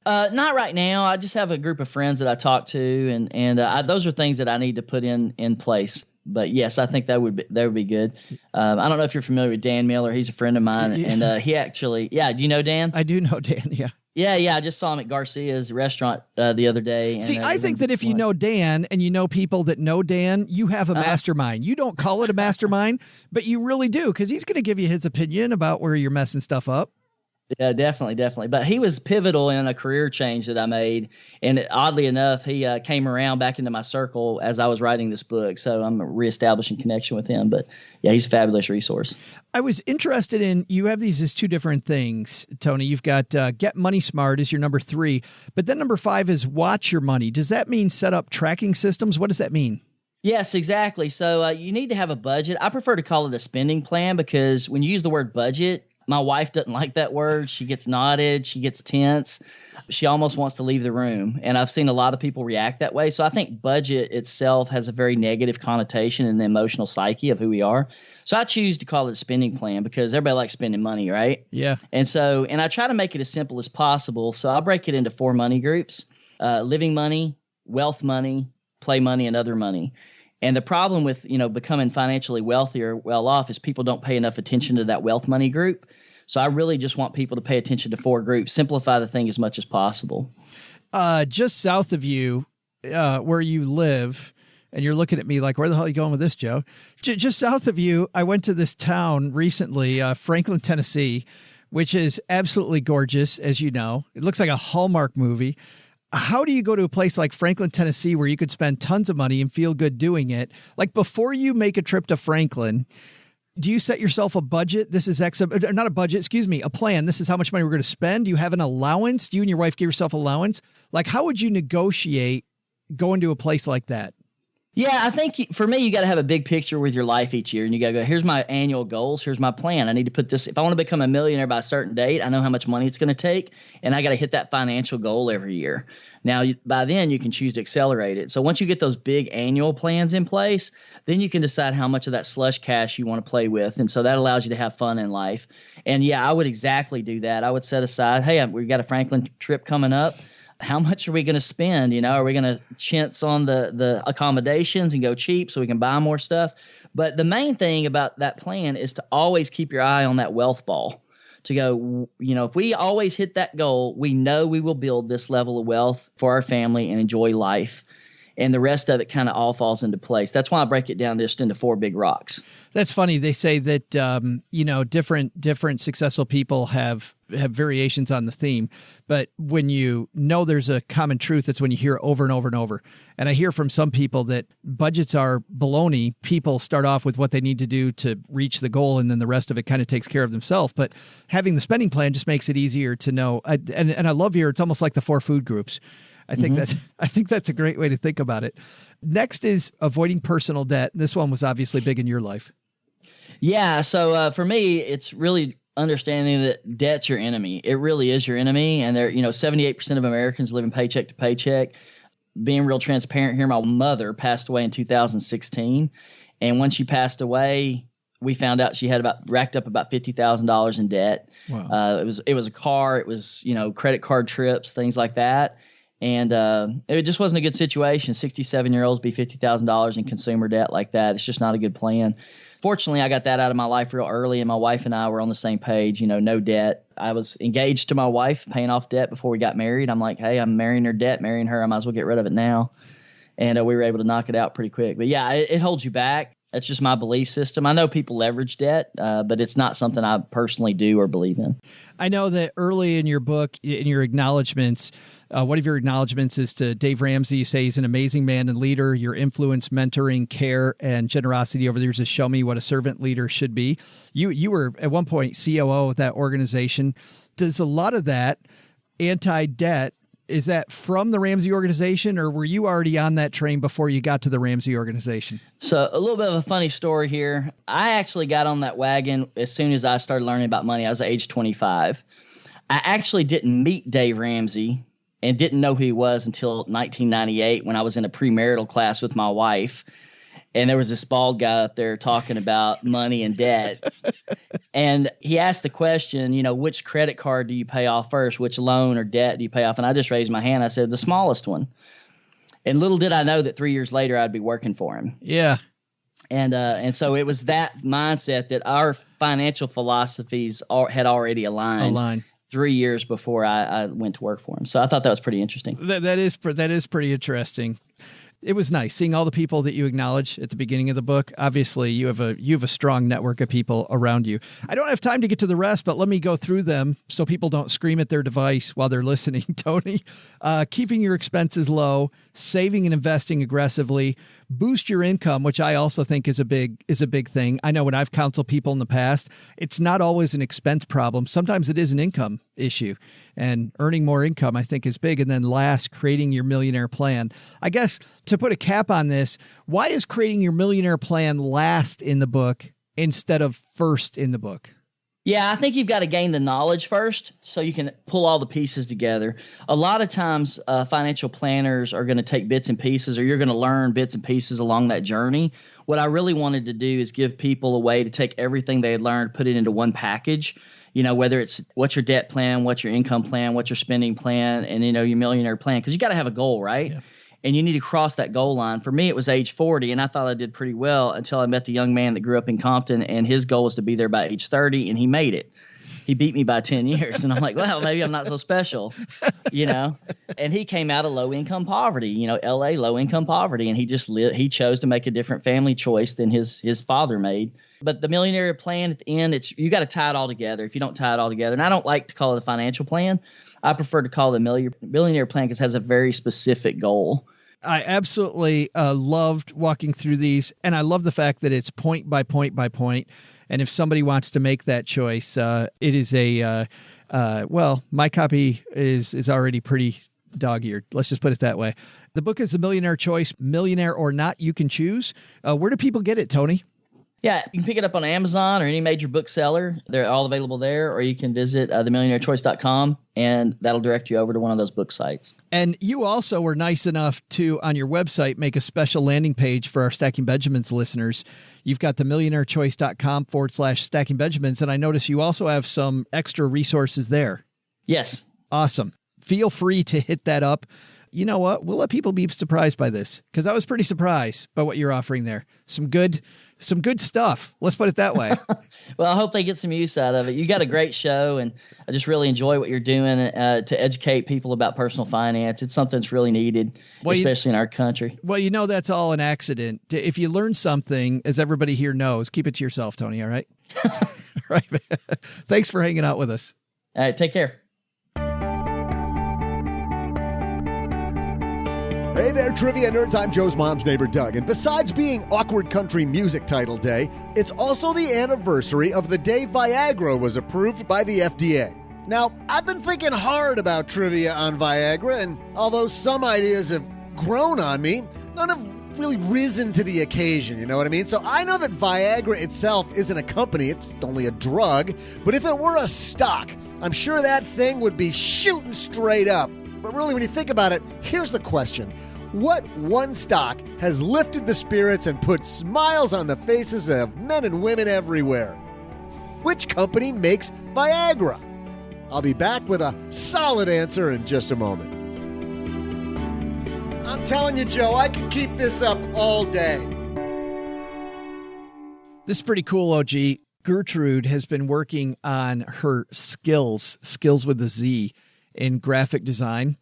Not right now. I just have a group of friends that I talk to, and those are things that I need to put in place. But yes, I think that would be good. I don't know if you're familiar with Dan Miller. He's a friend of mine, and he actually, do you know Dan? I do know Dan. Yeah. Yeah. I just saw him at Garcia's restaurant the other day. See, I think that if you know Dan and you know people that know Dan, you have a mastermind. You don't call it a mastermind, but you really do, because he's going to give you his opinion about where you're messing stuff up. Yeah, definitely. But he was pivotal in a career change that I made. And oddly enough, he came around back into my circle as I was writing this book. So I'm reestablishing connection with him. But yeah, he's a fabulous resource. I was interested in, you have these as two different things, Tony. You've got Get Money Smart is your number 3, but then number 5 is Watch Your Money. Does that mean set up tracking systems? What does that mean? Yes, exactly. So you need to have a budget. I prefer to call it a spending plan, because when you use the word budget, my wife doesn't like that word. She gets knotted. She gets tense. She almost wants to leave the room. And I've seen a lot of people react that way. So I think budget itself has a very negative connotation in the emotional psyche of who we are. So I choose to call it a spending plan, because everybody likes spending money, right? Yeah. And I try to make it as simple as possible. So I break it into 4 money groups: living money, wealth money, play money, and other money. And the problem with, becoming financially wealthy or well off is people don't pay enough attention to that wealth money group. So I really just want people to pay attention to 4 groups, simplify the thing as much as possible. Just south of you, where you live, and you're looking at me like, where the hell are you going with this, Joe? Just south of you, I went to this town recently, Franklin, Tennessee, which is absolutely gorgeous, as you know. It looks like a Hallmark movie. How do you go to a place like Franklin, Tennessee, where you could spend tons of money and feel good doing it? Like, before you make a trip to Franklin, do you set yourself a budget? This is not a budget, excuse me, a plan. This is how much money we're going to spend. Do you have an allowance? Do you and your wife give yourself allowance? Like, how would you negotiate going to a place like that? Yeah, I think for me, you got to have a big picture with your life each year, and you got to go, here's my annual goals. Here's my plan. I need to put this. If I want to become a millionaire by a certain date, I know how much money it's going to take, and I got to hit that financial goal every year. Now, by then you can choose to accelerate it. So once you get those big annual plans in place, then you can decide how much of that slush cash you want to play with. And so that allows you to have fun in life. And yeah, I would exactly do that. I would set aside, hey, we've got a Franklin trip coming up. How much are we going to spend? Are we going to chintz on the accommodations and go cheap so we can buy more stuff? But the main thing about that plan is to always keep your eye on that wealth ball, to go, if we always hit that goal, we know we will build this level of wealth for our family and enjoy life. And the rest of it kind of all falls into place. That's why I break it down just into 4 big rocks. That's funny. They say that, different successful people have variations on the theme. But when you know there's a common truth, it's when you hear it over and over and over. And I hear from some people that budgets are baloney. People start off with what they need to do to reach the goal, and then the rest of it kind of takes care of themselves. But having the spending plan just makes it easier to know. And I love it's almost like the 4 food groups. I think that's a great way to think about it. Next is avoiding personal debt. This one was obviously big in your life. Yeah. So for me, it's really understanding that debt's your enemy. It really is your enemy. And 78% of Americans live in paycheck to paycheck. Being real transparent here, my mother passed away in 2016. And when she passed away, we found out she had racked up about $50,000 in debt. Wow. It was a car. It was, credit card trips, things like that. And it just wasn't a good situation. 67-year-olds be $50,000 in consumer debt like that. It's just not a good plan. Fortunately, I got that out of my life real early, and my wife and I were on the same page, no debt. I was engaged to my wife, paying off debt before we got married. I'm like, hey, I'm marrying her debt, marrying her. I might as well get rid of it now. And we were able to knock it out pretty quick. But yeah, it holds you back. That's just my belief system. I know people leverage debt, but it's not something I personally do or believe in. I know that early in your book, in your acknowledgments, one of your acknowledgments is to Dave Ramsey. You say he's an amazing man and leader. Your influence, mentoring, care, and generosity over the years has shown me what a servant leader should be. You were at one point COO of that organization. Does a lot of that anti-debt Is that from the Ramsey organization, or were you already on that train before you got to the Ramsey organization? So a little bit of a funny story here. I actually got on that wagon as soon as I started learning about money. I was age 25. I actually didn't meet Dave Ramsey and didn't know who he was until 1998 when I was in a premarital class with my wife. And there was this bald guy up there talking about money and debt. And he asked the question, which credit card do you pay off first? Which loan or debt do you pay off? And I just raised my hand. I said, the smallest one. And little did I know that 3 years later I'd be working for him. Yeah. And so it was that mindset that our financial philosophies had already aligned 3 years before I went to work for him. So I thought that was pretty interesting. That is pretty interesting. It was nice seeing all the people that you acknowledge at the beginning of the book. Obviously, you have a strong network of people around you. I don't have time to get to the rest, but let me go through them so people don't scream at their device while they're listening. Tony, keeping your expenses low, saving and investing aggressively, boost your income, which I also think is a big thing. I know when I've counseled people in the past, it's not always an expense problem. Sometimes it is an income issue, and earning more income, I think, is big. And then last, creating your millionaire plan. I guess to put a cap on this, why is creating your millionaire plan last in the book instead of first in the book? Yeah, I think you've got to gain the knowledge first so you can pull all the pieces together. A lot of times financial planners are going to take bits and pieces, or you're going to learn bits and pieces along that journey. What I really wanted to do is give people a way to take everything they had learned, put it into one package. Whether it's what's your debt plan, what's your income plan, what's your spending plan, and, your millionaire plan, because you got to have a goal, right? Yeah. And you need to cross that goal line. For me, it was age 40, and I thought I did pretty well until I met the young man that grew up in Compton, and his goal was to be there by age 30, and he made it. He beat me by 10 years, and I'm like, well, maybe I'm not so special, And he came out of low-income poverty, L.A. low-income poverty, and he chose to make a different family choice than his father made. But the millionaire plan at the end, you got to tie it all together. If you don't tie it all together, and I don't like to call it a financial plan, I prefer to call it a millionaire plan because it has a very specific goal. I absolutely loved walking through these, and I love the fact that it's point by point by point. And if somebody wants to make that choice, it is my copy is already pretty dog-eared. Let's just put it that way. The book is The Millionaire Choice, Millionaire or Not, You Can Choose. Where do people get it, Tony? Yeah, you can pick it up on Amazon or any major bookseller. They're all available there, or you can visit themillionairechoice.com, and that'll direct you over to one of those book sites. And you also were nice enough to, on your website, make a special landing page for our Stacking Benjamins listeners. You've got themillionairechoice.com/Stacking Benjamins, and I notice you also have some extra resources there. Yes. Awesome. Feel free to hit that up. You know what? We'll let people be surprised by this, because I was pretty surprised by what you're offering there. Some good stuff. Let's put it that way. Well, I hope they get some use out of it. You got a great show, and I just really enjoy what you're doing to educate people about personal finance. It's something that's really needed, especially in our country. Well, that's all an accident. If you learn something, as everybody here knows, keep it to yourself, Tony. All right? All right. Thanks for hanging out with us. All right. Take care. Hey there, Trivia Nerds. I'm Joe's mom's neighbor, Doug. And besides being Awkward Country Music Title Day, it's also the anniversary of the day Viagra was approved by the FDA. Now, I've been thinking hard about trivia on Viagra, and although some ideas have grown on me, none have really risen to the occasion, you know what I mean? So I know that Viagra itself isn't a company, it's only a drug, but if it were a stock, I'm sure that thing would be shooting straight up. But really, when you think about it, here's the question. What one stock has lifted the spirits and put smiles on the faces of men and women everywhere? Which company makes Viagra? I'll be back with a solid answer in just a moment. I'm telling you, Joe, I could keep this up all day. This is pretty cool, OG. Gertrude has been working on her skills with a Z, in graphic design.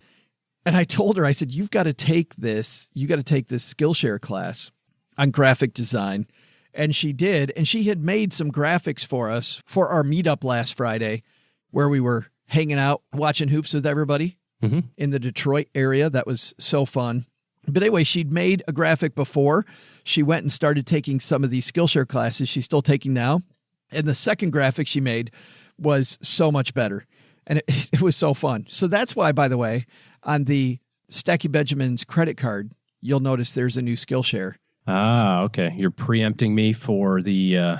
And I told her, I said, you've got to take this Skillshare class on graphic design. And she did. And she had made some graphics for us for our meetup last Friday, where we were hanging out, watching hoops with everybody in the Detroit area. That was so fun. But anyway, she'd made a graphic before. She went and started taking some of these Skillshare classes she's still taking now. And the second graphic she made was so much better. And it was so fun. So that's why, by the way, on the Stacky Benjamin's credit card, you'll notice there's a new Skillshare. Ah, okay. You're preempting me for the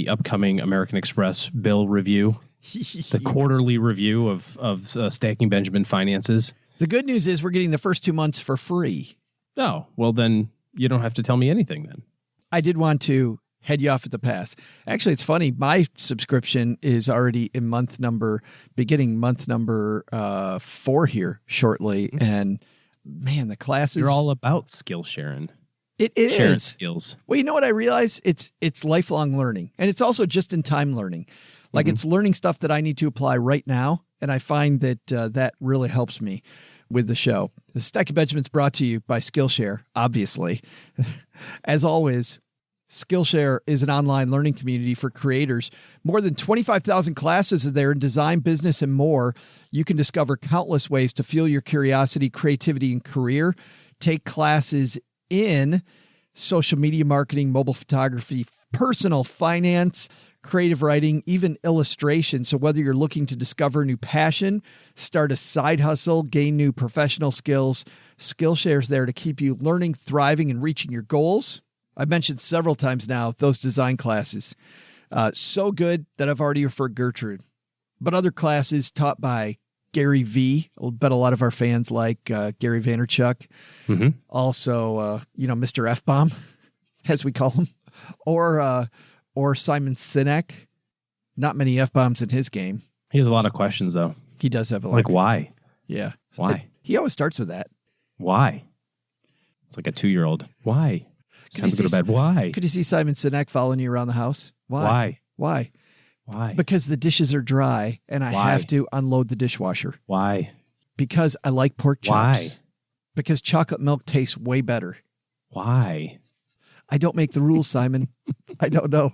upcoming American Express bill review, the quarterly review of Stacking Benjamin finances. The good news is we're getting the first 2 months for free. Oh, well then you don't have to tell me anything then. I did want to head you off at the pass. Actually, it's funny. My subscription is already in beginning month number 4 here shortly. Mm-hmm. And man, the classes. You're all about skill sharing. It sharing is. Skills. Well, you know what I realize? It's lifelong learning. And it's also just in time learning. Like it's learning stuff that I need to apply right now. And I find that that really helps me with the show. The Stacky Benjamin's brought to you by Skillshare, obviously. As always, Skillshare is an online learning community for creators. More than 25,000 classes are there in design, business, and more. You can discover countless ways to fuel your curiosity, creativity, and career. Take classes in social media marketing, mobile photography, personal finance, creative writing, even illustration. So whether you're looking to discover a new passion, start a side hustle, gain new professional skills, Skillshare is there to keep you learning, thriving, and reaching your goals. I've mentioned several times now those design classes. So good that I've already referred Gertrude. But other classes taught by Gary V. I bet a lot of our fans like Gary Vaynerchuk. Mm-hmm. Also, Mr. F-Bomb, as we call him. Or Simon Sinek. Not many F-bombs in his game. He has a lot of questions, though. He does have a lot. Like, why? Yeah. Why? He always starts with that. Why? It's like a 2-year-old. Why? It's time to go to bed. Why? Could you see Simon Sinek following you around the house? Why? Why? Because the dishes are dry and I have to unload the dishwasher. Why? Because I like pork chops. Why? Because chocolate milk tastes way better. Why? I don't make the rules, Simon. I don't know.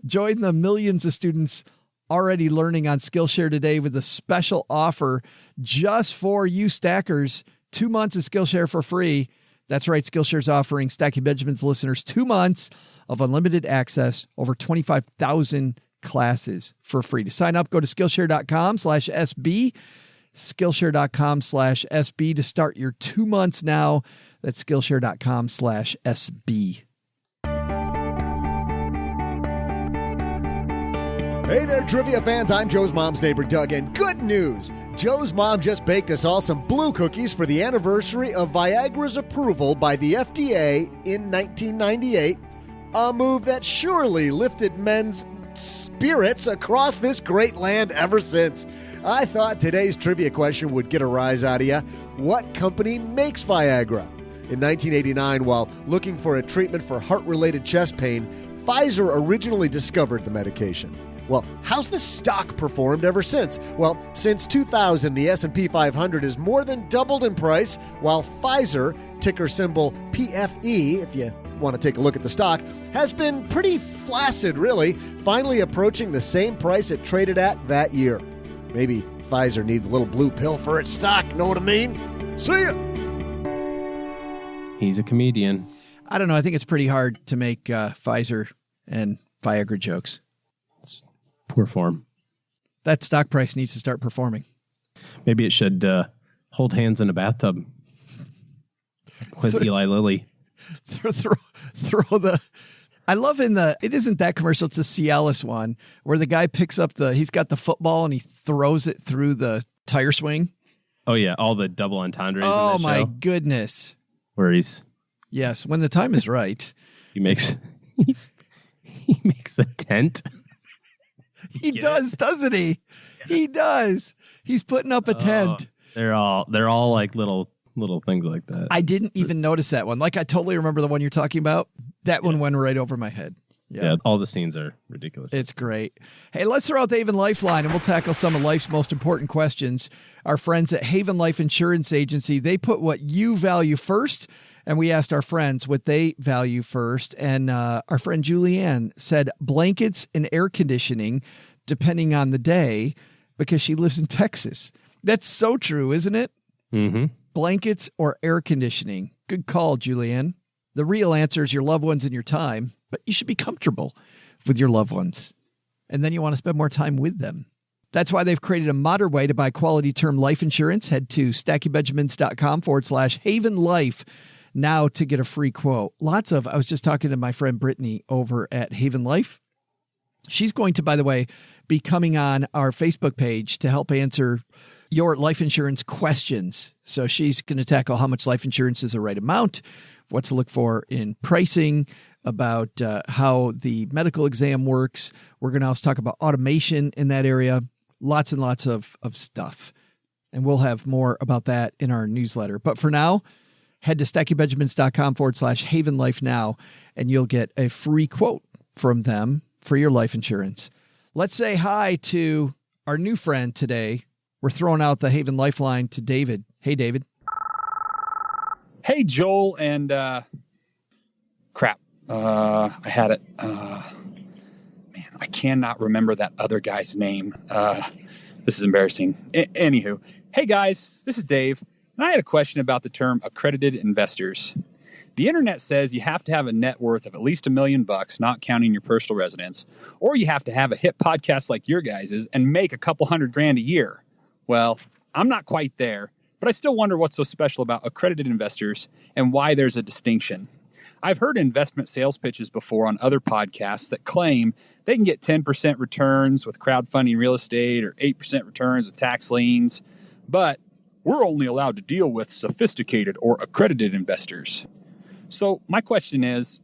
Join the millions of students already learning on Skillshare today with a special offer just for you stackers. 2 months of Skillshare for free. That's right. Skillshare's offering Stacky Benjamin's listeners 2 months of unlimited access, over 25,000 classes for free. To sign up, go to Skillshare.com/SB, Skillshare.com/SB to start your 2 months now. That's Skillshare.com/SB. Hey there, trivia fans. I'm Joe's mom's neighbor, Doug, and good news. Joe's mom just baked us all some blue cookies for the anniversary of Viagra's approval by the FDA in 1998, a move that surely lifted men's spirits across this great land ever since. I thought today's trivia question would get a rise out of you. What company makes Viagra? In 1989, while looking for a treatment for heart-related chest pain, Pfizer originally discovered the medication. Well, how's the stock performed ever since? Well, since 2000, the S&P 500 has more than doubled in price, while Pfizer, ticker symbol PFE, if you want to take a look at the stock, has been pretty flaccid, really, finally approaching the same price it traded at that year. Maybe Pfizer needs a little blue pill for its stock, know what I mean? See ya! He's a comedian. I don't know. I think it's pretty hard to make Pfizer and Viagra jokes. It's poor form. That stock price needs to start performing. Maybe it should hold hands in a bathtub with Eli Lilly. Throw the... I love it isn't that commercial, it's a Cialis one, where the guy picks up he's got the football and he throws it through the tire swing. Oh, yeah. All the double entendres. Oh, in that my show, goodness. where he's... Yes, when the time is right. He makes a tent. He does, doesn't he? Yeah. He does. He's putting up a tent. They're all like little things like that. I didn't even notice that one. Like, I totally remember the one you're talking about. That one went right over my head. Yeah, all the scenes are ridiculous. It's great. Hey, let's throw out the Haven Lifeline, and we'll tackle some of life's most important questions. Our friends at Haven Life Insurance Agency, they put what you value first, and we asked our friends what they value first. And our friend Julianne said blankets and air conditioning, depending on the day, because she lives in Texas. That's so true, isn't it? Mm-hmm. Blankets or air conditioning. Good call, Julianne. The real answer is your loved ones and your time, but you should be comfortable with your loved ones. And then you want to spend more time with them. That's why they've created a modern way to buy quality term life insurance. Head to stackingbenjamins.com/Haven Life now to get a free quote. I was just talking to my friend Brittany over at Haven Life. She's going to, by the way, be coming on our Facebook page to help answer your life insurance questions. So she's going to tackle how much life insurance is the right amount, what to look for in pricing, about how the medical exam works. We're going to also talk about automation in that area. Lots and lots of stuff. And we'll have more about that in our newsletter. But for now, head to stackingbenjamins.com/Haven Life now, and you'll get a free quote from them for your life insurance. Let's say hi to our new friend today. We're throwing out the Haven Lifeline to David. Hey, David. Hey, Joel, and crap. I had it. Man, I cannot remember that other guy's name. This is embarrassing. Anywho, hey guys, this is Dave, and I had a question about the term accredited investors. The internet says you have to have a net worth of at least $1 million, not counting your personal residence, or you have to have a hit podcast like your guys's and make a couple $100,000 a year. Well, I'm not quite there, but I still wonder what's so special about accredited investors and why there's a distinction. I've heard investment sales pitches before on other podcasts that claim they can get 10% returns with crowdfunding real estate or 8% returns with tax liens, but we're only allowed to deal with sophisticated or accredited investors. So my question is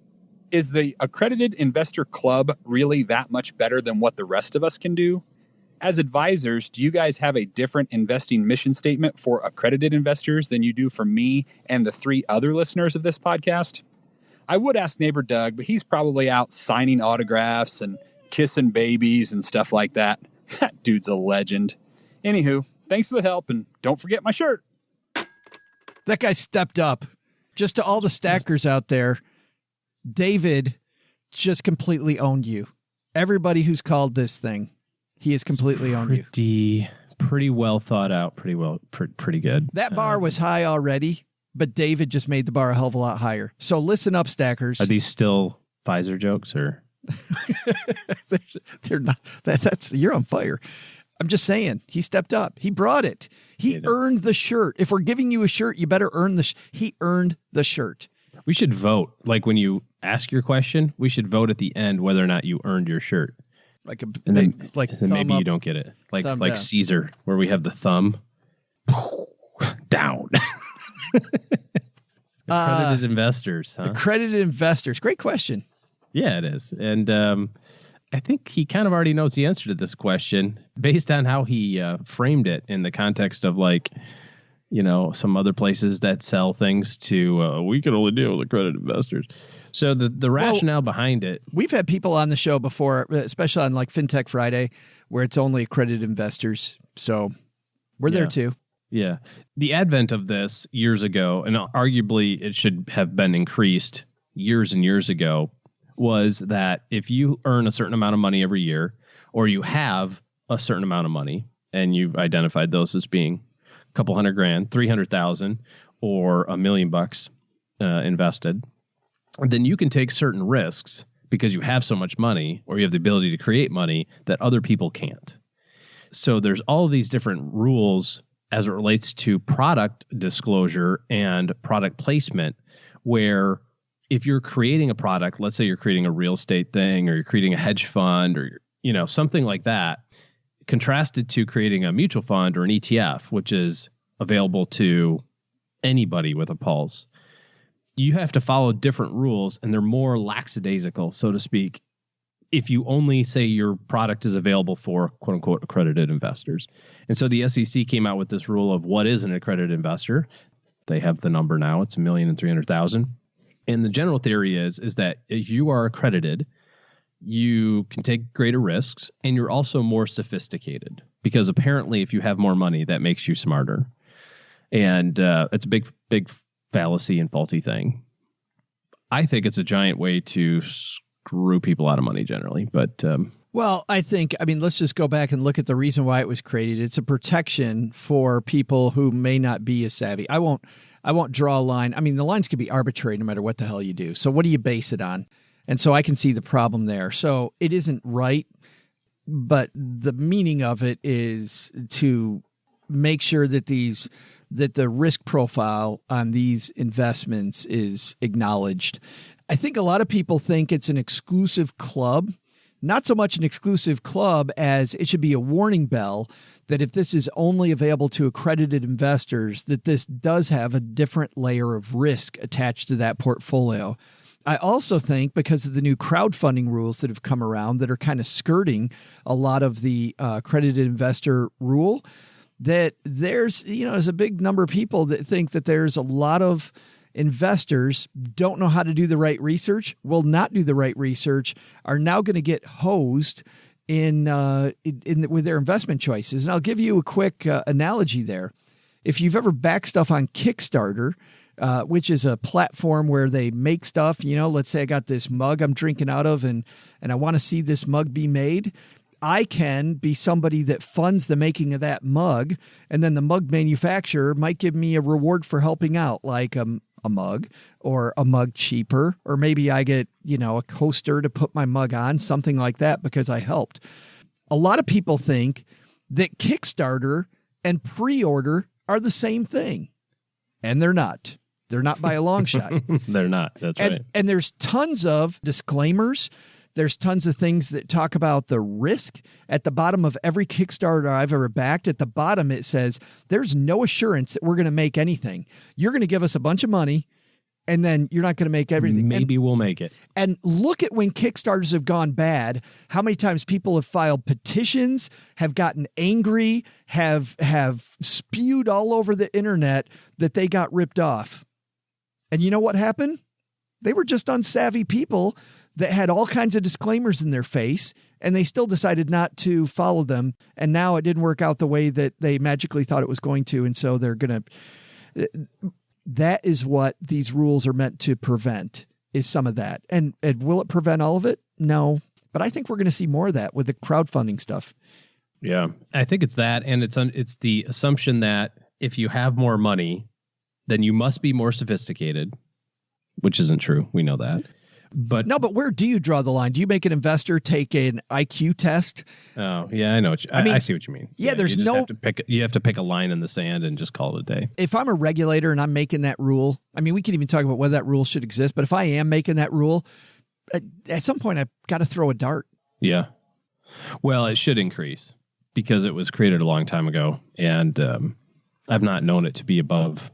the accredited investor club really that much better than what the rest of us can do? As advisors, do you guys have a different investing mission statement for accredited investors than you do for me and the 3 other listeners of this podcast? I would ask neighbor Doug, but he's probably out signing autographs and kissing babies and stuff like that. That dude's a legend. Anywho, thanks for the help, and don't forget my shirt. That guy stepped up. Just to all the stackers out there, David just completely owned you. Everybody who's called this thing, he has completely owned you. Pretty well thought out. Pretty good. That bar was high already, but David just made the bar a hell of a lot higher. So listen up, stackers. Are these still Pfizer jokes or? They're not. That's you're on fire. I'm just saying, he stepped up. He brought it. He earned the shirt. If we're giving you a shirt, you better earn he earned the shirt. We should vote. Like when you ask your question, we should vote at the end whether or not you earned your shirt. Then maybe you don't get it. Like down. Caesar, where we have the thumb down. Accredited investors, huh? Accredited investors. Great question. Yeah, it is. And I think he kind of already knows the answer to this question based on how he framed it in the context of some other places that sell things to, we can only deal with accredited investors. So the rationale behind it. We've had people on the show before, especially on like FinTech Friday, where it's only accredited investors. So we're there too. Yeah. The advent of this years ago, and arguably it should have been increased years and years ago, was that if you earn a certain amount of money every year, or you have a certain amount of money, and you've identified those as being a couple $100,000, 300,000, or $1 million invested, then you can take certain risks because you have so much money, or you have the ability to create money that other people can't. So there's all of these different rules as it relates to product disclosure and product placement, where if you're creating a product, let's say you're creating a real estate thing, or you're creating a hedge fund, or something like that, contrasted to creating a mutual fund or an ETF, which is available to anybody with a pulse, you have to follow different rules, and they're more lackadaisical, so to speak, if you only say your product is available for quote unquote accredited investors. And so the SEC came out with this rule of what is an accredited investor. They have the number now. It's 1,300,000. And the general theory is that if you are accredited, you can take greater risks, and you're also more sophisticated, because apparently if you have more money, that makes you smarter. And it's a big fallacy and faulty thing. I think it's a giant way to screw people out of money generally, but well, let's just go back and look at the reason why it was created. It's a protection for people who may not be as savvy. I won't draw a line. I mean, the lines could be arbitrary no matter what the hell you do. So what do you base it on? And so I can see the problem there. So it isn't right. the meaning of it is to make sure that the risk profile on these investments is acknowledged. I think a lot of people think it's an exclusive club. Not so much an exclusive club as it should be a warning bell that if this is only available to accredited investors, that this does have a different layer of risk attached to that portfolio. I also think because of the new crowdfunding rules that have come around that are kind of skirting a lot of the accredited investor rule, that there's a big number of people that think that there's a lot of investors don't know how to do the right research, will not do the right research, are now going to get hosed with their investment choices. And I'll give you a quick analogy there. If you've ever backed stuff on Kickstarter, which is a platform where they make stuff, let's say I got this mug I'm drinking out of and I want to see this mug be made. I can be somebody that funds the making of that mug, and then the mug manufacturer might give me a reward for helping out, like a mug or a mug cheaper, or maybe I get, a coaster to put my mug on, something like that, because I helped. A lot of people think that Kickstarter and pre-order are the same thing, and they're not. They're not by a long shot. They're not. That's right. And there's tons of disclaimers. There's tons of things that talk about the risk. At the bottom of every Kickstarter I've ever backed, at the bottom it says, there's no assurance that we're going to make anything. You're going to give us a bunch of money, and then you're not going to make everything. Maybe we'll make it. And look at when Kickstarters have gone bad, how many times people have filed petitions, have gotten angry, have spewed all over the internet that they got ripped off. And you know what happened? They were just unsavvy people that had all kinds of disclaimers in their face, and they still decided not to follow them. And now it didn't work out the way that they magically thought it was going to. And so they're going to, that is what these rules are meant to prevent, is some of that. And will it prevent all of it? No, but I think we're going to see more of that with the crowdfunding stuff. Yeah, I think it's that. And it's the assumption that if you have more money, then you must be more sophisticated, which isn't true. We know that. But where do you draw the line? Do you make an investor take an IQ test? Oh, yeah, I know. I see what you mean. Yeah, there's you have to pick a line in the sand and just call it a day. If I'm a regulator and I'm making that rule, I mean, we can even talk about whether that rule should exist. But if I am making that rule, at some point I've got to throw a dart. Yeah. Well, it should increase because it was created a long time ago, and I've not known it to be above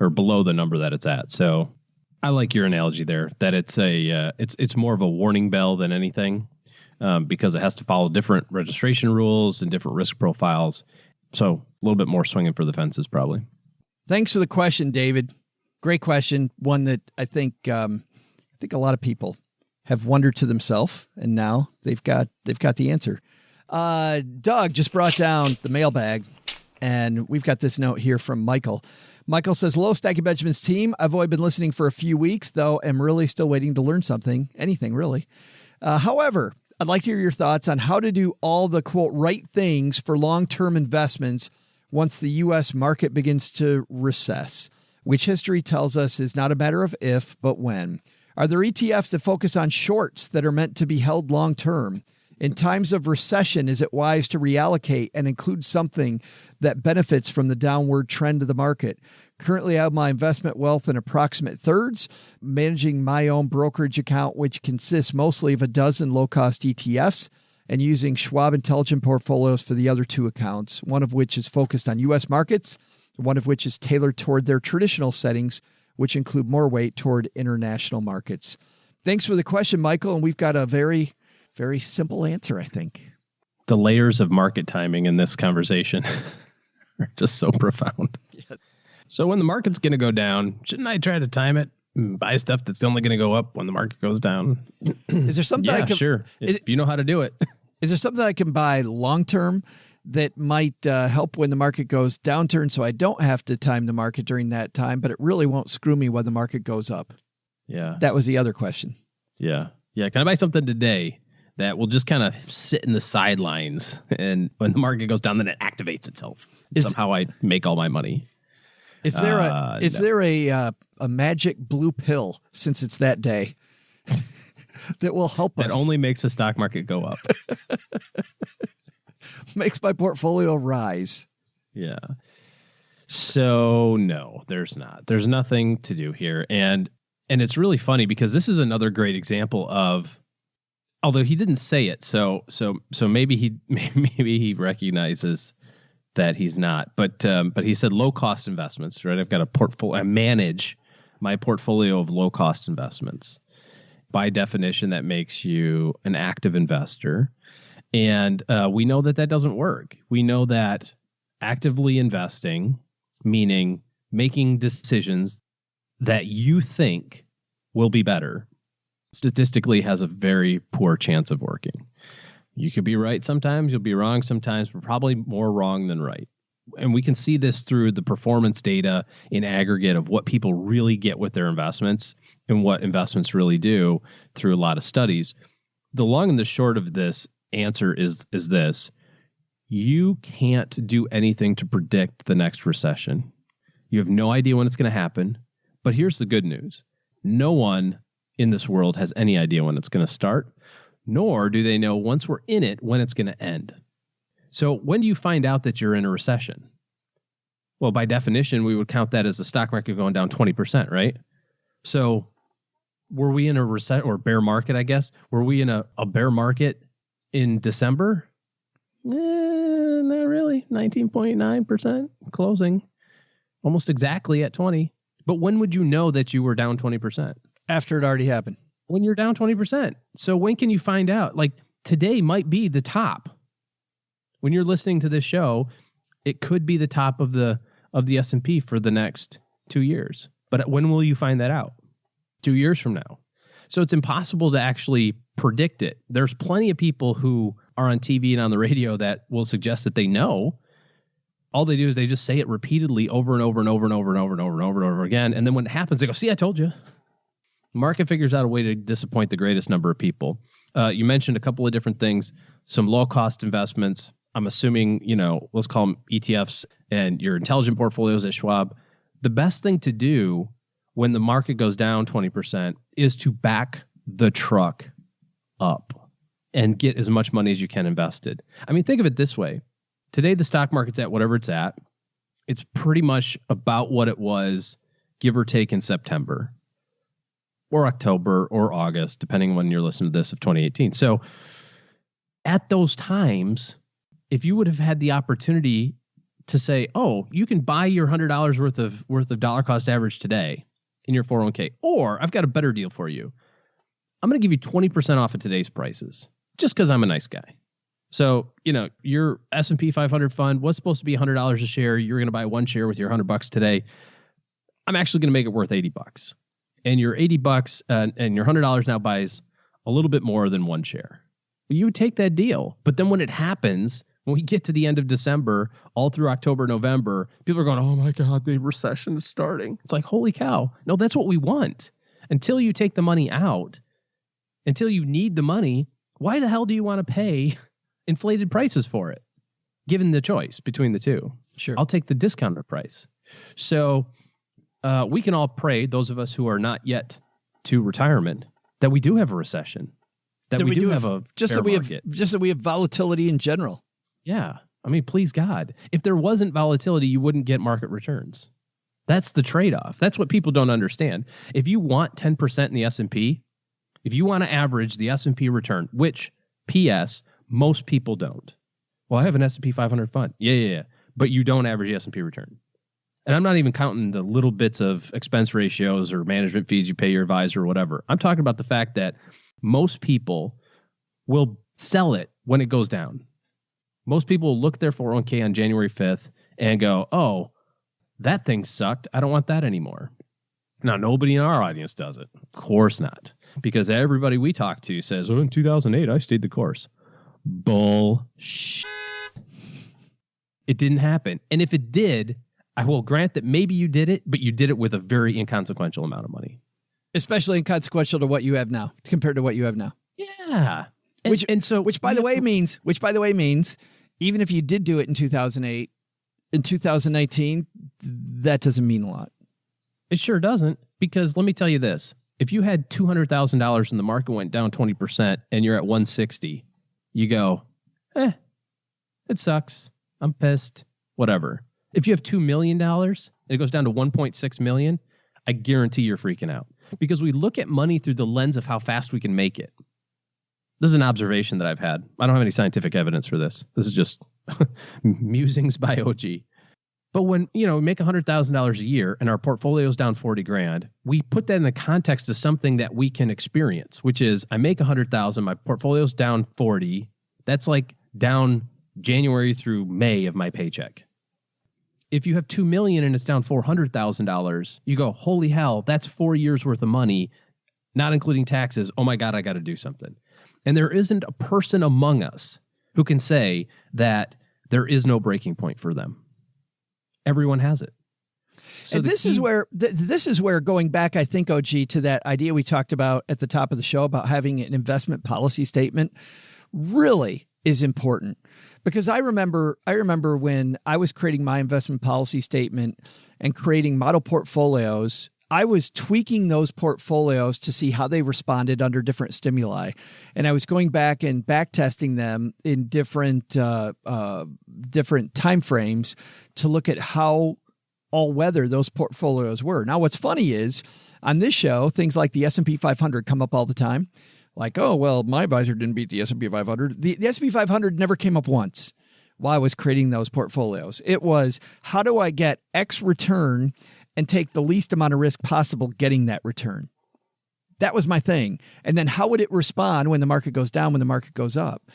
or below the number that it's at. So I like your analogy there, that it's it's more of a warning bell than anything, because it has to follow different registration rules and different risk profiles. So a little bit more swinging for the fences, probably. Thanks for the question, David. Great question. One that I think a lot of people have wondered to themselves, and now they've got the answer. Doug just brought down the mailbag, and we've got this note here from Michael. Michael says, hello, Stacking Benjamin's team. I've only been listening for a few weeks, though I'm really still waiting to learn anything really. However, I'd like to hear your thoughts on how to do all the, quote, right things for long-term investments once the U.S. market begins to recess, which history tells us is not a matter of if, but when. Are there ETFs that focus on shorts that are meant to be held long-term? In times of recession, is it wise to reallocate and include something that benefits from the downward trend of the market? Currently, I have my investment wealth in approximate thirds, managing my own brokerage account, which consists mostly of a dozen low-cost ETFs, and using Schwab Intelligent Portfolios for the other two accounts, one of which is focused on U.S. markets, one of which is tailored toward their traditional settings, which include more weight toward international markets. Thanks for the question, Michael, and we've got a very simple answer, I think. The layers of market timing in this conversation are just so profound. Yes. So when the market's going to go down, shouldn't I try to time it and buy stuff that's only going to go up when the market goes down? Is there something sure. If you know how to do it. Is there something I can buy long-term that might help when the market goes downturn so I don't have to time the market during that time, but it really won't screw me when the market goes up? Yeah. That was the other question. Yeah. Yeah. Can I buy something today that will just kind of sit in the sidelines, and when the market goes down, then it activates itself? Somehow I make all my money. Is there a magic blue pill, since it's that day, that will help us? That only makes the stock market go up. makes my portfolio rise. Yeah. So no, there's not. There's nothing to do here. And it's really funny because this is another great example of, although he didn't say it, so maybe he recognizes that he's not. But he said low cost investments, right? I've got a portfolio. I manage my portfolio of low cost investments. By definition, that makes you an active investor. And we know that doesn't work. We know that actively investing, meaning making decisions that you think will be better, statistically has a very poor chance of working. You could be right sometimes, you'll be wrong sometimes, but probably more wrong than right. And we can see this through the performance data in aggregate of what people really get with their investments and what investments really do through a lot of studies. The long and the short of this answer is this. You can't do anything to predict the next recession. You have no idea when it's going to happen. But here's the good news. No one in this world has any idea when it's going to start, nor do they know once we're in it when it's going to end. So when do you find out that you're in a recession? Well, by definition, we would count that as the stock market going down 20%, right? So were we in a recession or bear market, I guess? Were we in a bear market in December? Not really. 19.9% closing. Almost exactly at 20. But when would you know that you were down 20%? After it already happened. When you're down 20%. So when can you find out? Like today might be the top. When you're listening to this show, it could be the top of the S&P for the next 2 years. But when will you find that out? 2 years from now. So it's impossible to actually predict it. There's plenty of people who are on TV and on the radio that will suggest that they know. All they do is they just say it repeatedly over and over and over and over and over and over and over and over again. And then when it happens, they go, see, I told you. Market figures out a way to disappoint the greatest number of people. You mentioned a couple of different things, some low-cost investments. I'm assuming, let's call them ETFs and your intelligent portfolios at Schwab. The best thing to do when the market goes down 20% is to back the truck up and get as much money as you can invested. I mean, think of it this way. Today, the stock market's at whatever it's at. It's pretty much about what it was, give or take, in September or October or August, depending on when you're listening to this, of 2018. So at those times, if you would have had the opportunity to say, oh, you can buy your $100 worth of dollar cost average today in your 401k, or I've got a better deal for you. I'm going to give you 20% off of today's prices just because I'm a nice guy. So, your S&P 500 fund was supposed to be $100 a share. You're going to buy one share with your $100 today. I'm actually going to make it worth $80. And your $80 and your $100 now buys a little bit more than one share. You would take that deal. But then when it happens, when we get to the end of December, all through October, November, people are going, oh my God, the recession is starting. It's like, holy cow. No, that's what we want. Until you take the money out, until you need the money, why the hell do you want to pay inflated prices for it, given the choice between the two? Sure. I'll take the discounted price. So we can all pray, those of us who are not yet to retirement, that we do have a recession, that we do have a just bear that we market. just that we have volatility in general. Yeah. I mean, please God, if there wasn't volatility, you wouldn't get market returns. That's the trade-off. That's what people don't understand. If you want 10% in the S&P, if you want to average the S&P return, which, P.S., most people don't. Well, I have an S&P 500 fund. Yeah. But you don't average the S&P return. And I'm not even counting the little bits of expense ratios or management fees you pay your advisor or whatever. I'm talking about the fact that most people will sell it when it goes down. Most people will look at their 401k on January 5th and go, oh, that thing sucked. I don't want that anymore. Now, nobody in our audience does it. Of course not. Because everybody we talk to says, oh, in 2008, I stayed the course. Bullshit. It didn't happen. And if it did, I will grant that maybe you did it, but you did it with a very inconsequential amount of money. Especially inconsequential to what you have now, compared to what you have now. Yeah. Which by the way means, even if you did do it in 2008, in 2019, that doesn't mean a lot. It sure doesn't, because let me tell you this. If you had $200,000 and the market went down 20% and you're at 160, you go, It sucks. I'm pissed. Whatever. If you have $2 million and it goes down to 1.6 million, I guarantee you're freaking out because we look at money through the lens of how fast we can make it. This is an observation that I've had. I don't have any scientific evidence for this. This is just musings by OG. But when, we make $100,000 a year and our portfolio is down 40 grand, we put that in the context of something that we can experience, which is I make 100,000, my portfolio's down 40. That's like down January through May of my paycheck. If you have 2 million and it's down $400,000, you go, holy hell, that's 4 years worth of money, not including taxes. Oh my God, I got to do something. And there isn't a person among us who can say that there is no breaking point for them. Everyone has it. So and this is where going back, I think, OG, to that idea we talked about at the top of the show about having an investment policy statement really is important. Because I remember when I was creating my investment policy statement and creating model portfolios, I was tweaking those portfolios to see how they responded under different stimuli. And I was going back and back testing them in different time frames to look at how all weather those portfolios were. Now, what's funny is on this show, things like the S&P 500 come up all the time. Like, oh, well, my advisor didn't beat the S&P 500. The S&P 500 never came up once while I was creating those portfolios. It was, how do I get X return and take the least amount of risk possible getting that return? That was my thing. And then how would it respond when the market goes down, when the market goes up?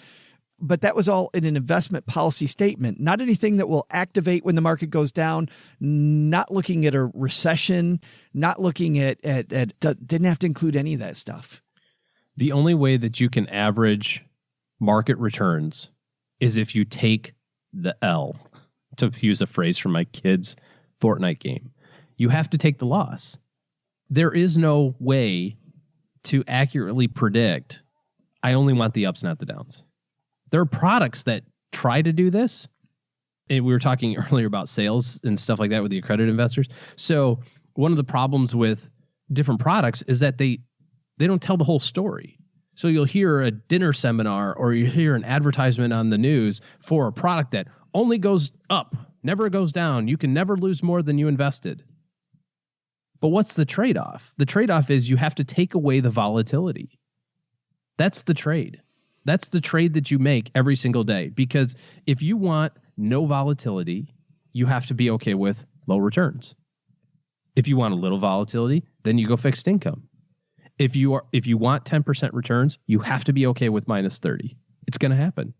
But that was all in an investment policy statement, not anything that will activate when the market goes down, not looking at a recession, not looking at didn't have to include any of that stuff. The only way that you can average market returns is if you take the L, to use a phrase from my kids' Fortnite game. You have to take the loss. There is no way to accurately predict, I only want the ups, not the downs. There are products that try to do this. And we were talking earlier about sales and stuff like that with the accredited investors. So one of the problems with different products is that they don't tell the whole story. So you'll hear a dinner seminar or you hear an advertisement on the news for a product that only goes up, never goes down. You can never lose more than you invested. But what's the trade-off? The trade-off is you have to take away the volatility. That's the trade. That's the trade that you make every single day. Because if you want no volatility, you have to be okay with low returns. If you want a little volatility, then you go fixed income. If you want 10% returns, you have to be okay with minus 30. It's going to happen.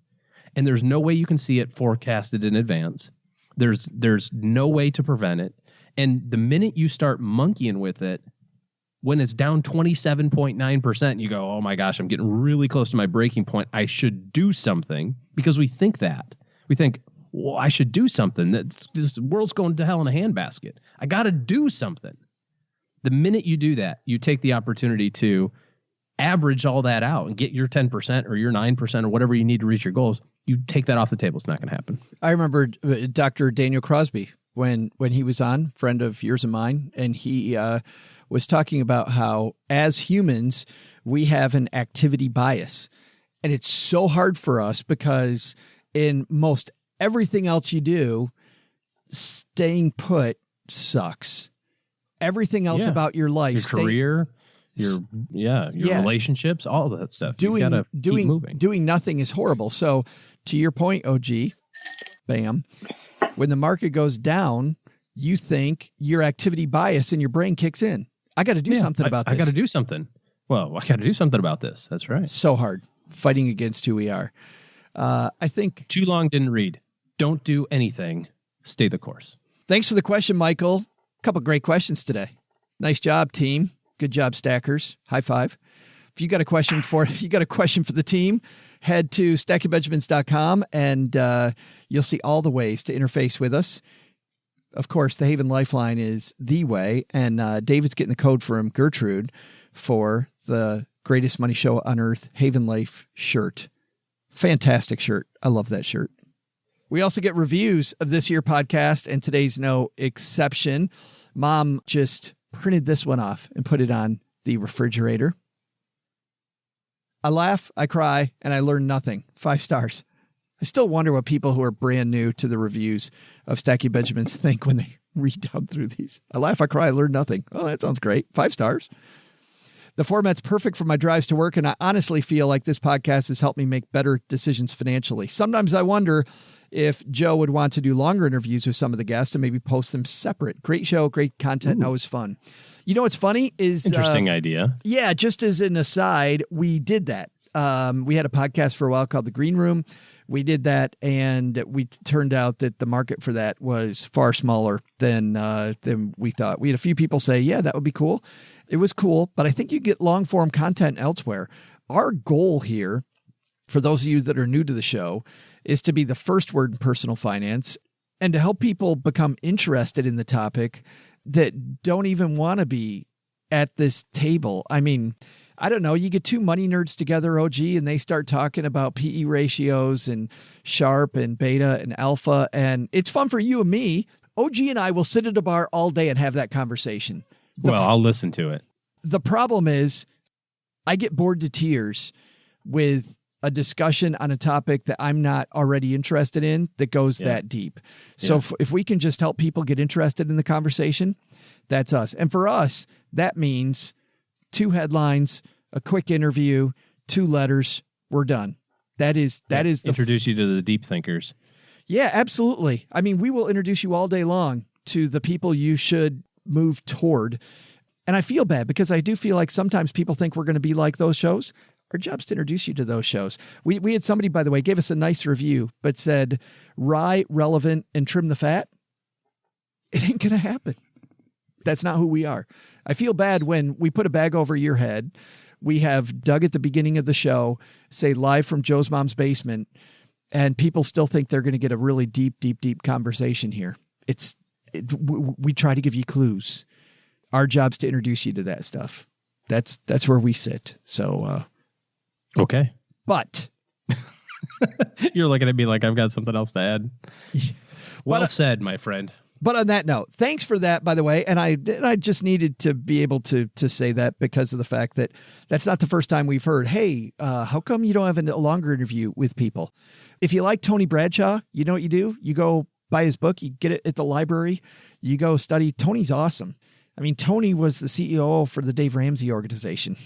And there's no way you can see it forecasted in advance. There's no way to prevent it. And the minute you start monkeying with it, when it's down 27.9%, you go, oh my gosh, I'm getting really close to my breaking point. I should do something, because we think that. We think, well, I should do something. This world's going to hell in a handbasket. I got to do something. The minute you do that, you take the opportunity to average all that out and get your 10% or your 9% or whatever you need to reach your goals. You take that off the table. It's not going to happen. I remember Dr. Daniel Crosby when he was on, friend of yours and mine, and he was talking about how as humans, we have an activity bias. And it's so hard for us because in most everything else you do, staying put sucks. Everything else about your life, your career, your relationships, all of that stuff. You gotta keep moving. Doing nothing is horrible. So to your point, OG, bam, when the market goes down, you think your activity bias in your brain kicks in. I got to do something about this. I got to do something. Well, I got to do something about this. That's right. So hard fighting against who we are. I think too long didn't read. Don't do anything. Stay the course. Thanks for the question, Michael. Couple great questions today. Nice job, team. Good job, stackers. High five. If you got a question for the team, head to stackingbenjamins.com and you'll see all the ways to interface with us. Of course, the Haven Lifeline is the way, and David's getting the code from Gertrude for the greatest money show on earth, Haven Life shirt. Fantastic shirt. I love that shirt. We also get reviews of this year's podcast, and today's no exception. Mom just printed this one off and put it on the refrigerator. I laugh, I cry, and I learn nothing. 5 stars. I still wonder what people who are brand new to the reviews of Stacking Benjamins think when they read down through these. I laugh, I cry, I learn nothing. Oh, that sounds great. 5 stars. The format's perfect for my drives to work, and I honestly feel like this podcast has helped me make better decisions financially. Sometimes I wonder if Joe would want to do longer interviews with some of the guests and maybe post them separate. Great show, great content, and always fun. You know what's funny is... Interesting idea. Yeah, just as an aside, we did that. We had a podcast for a while called The Green Room. We did that, and we turned out that the market for that was far smaller than we thought. We had a few people say, yeah, that would be cool. It was cool, but I think you get long-form content elsewhere. Our goal here, for those of you that are new to the show, is to be the first word in personal finance and to help people become interested in the topic that don't even want to be at this table. I mean, I don't know, you get 2 money nerds together, OG, and they start talking about PE ratios and Sharpe and beta and alpha, and it's fun for you and me. OG and I will sit at a bar all day and have that conversation. I'll listen to it. The problem is I get bored to tears with a discussion on a topic that I'm not already interested in that goes that deep. So if we can just help people get interested in the conversation, that's us. And for us, that means 2 headlines, a quick interview, 2 letters, we're done. That is introduce you to the deep thinkers. Yeah, absolutely. I mean, we will introduce you all day long to the people you should move toward. And I feel bad because I do feel like sometimes people think we're going to be like those shows. Our job's to introduce you to those shows. We had somebody, by the way, gave us a nice review, but said, rye, relevant, and trim the fat. It ain't going to happen. That's not who we are. I feel bad when we put a bag over your head. We have Doug at the beginning of the show say live from Joe's mom's basement, and people still think they're going to get a really deep, deep, deep conversation here. We try to give you clues. Our job's to introduce you to that stuff. That's where we sit. So, okay. But you're looking at me like I've got something else to add. Well said, my friend. But on that note, thanks for that, by the way. And I just needed to be able to say that because of the fact that that's not the first time we've heard, hey, how come you don't have a longer interview with people? If you like Tony Bradshaw, you know what you do? You go buy his book. You get it at the library. You go study. Tony's awesome. I mean, Tony was the CEO for the Dave Ramsey organization.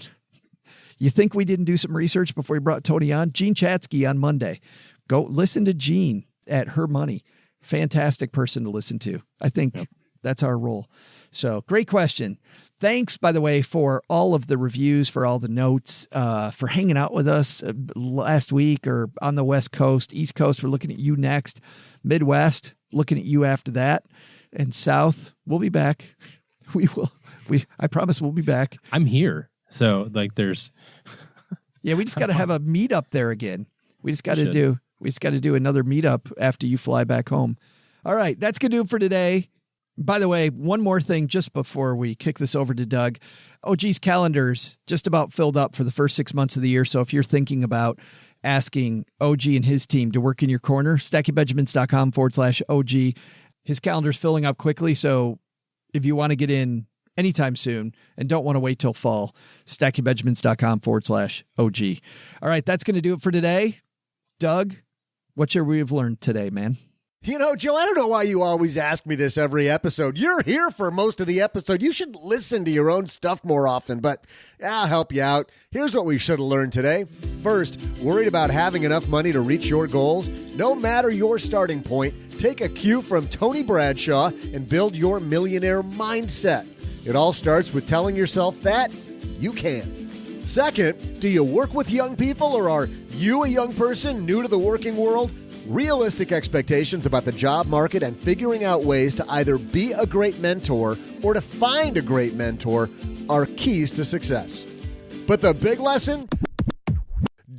You think we didn't do some research before we brought Tony on? Gene Chatsky on Monday. Go listen to Gene at Her Money. Fantastic person to listen to. I think that's our role. So great question. Thanks, by the way, for all of the reviews, for all the notes, for hanging out with us last week or on the West Coast, East Coast. We're looking at you next. Midwest, looking at you after that. And South, we'll be back. We will. I promise we'll be back. I'm here. So there's. Yeah, we just got to have a meetup there again. We just got to do another meetup after you fly back home. All right. That's going to do it for today. By the way, one more thing just before we kick this over to Doug. OG's calendar's just about filled up for the first 6 months of the year. So if you're thinking about asking OG and his team to work in your corner, stackingbenjamins.com/OG. His calendar's filling up quickly. So if you want to get in anytime soon and don't want to wait till fall, stackingbenjamins.com/OG. All right. That's going to do it for today. Doug, what should we have learned today, man? You know, Joe, I don't know why you always ask me this every episode. You're here for most of the episode. You should listen to your own stuff more often, but I'll help you out. Here's what we should have learned today. First, worried about having enough money to reach your goals? No matter your starting point, take a cue from Tony Bradshaw and build your millionaire mindset. It all starts with telling yourself that you can. Second, do you work with young people or are you a young person new to the working world? Realistic expectations about the job market and figuring out ways to either be a great mentor or to find a great mentor are keys to success. But the big lesson?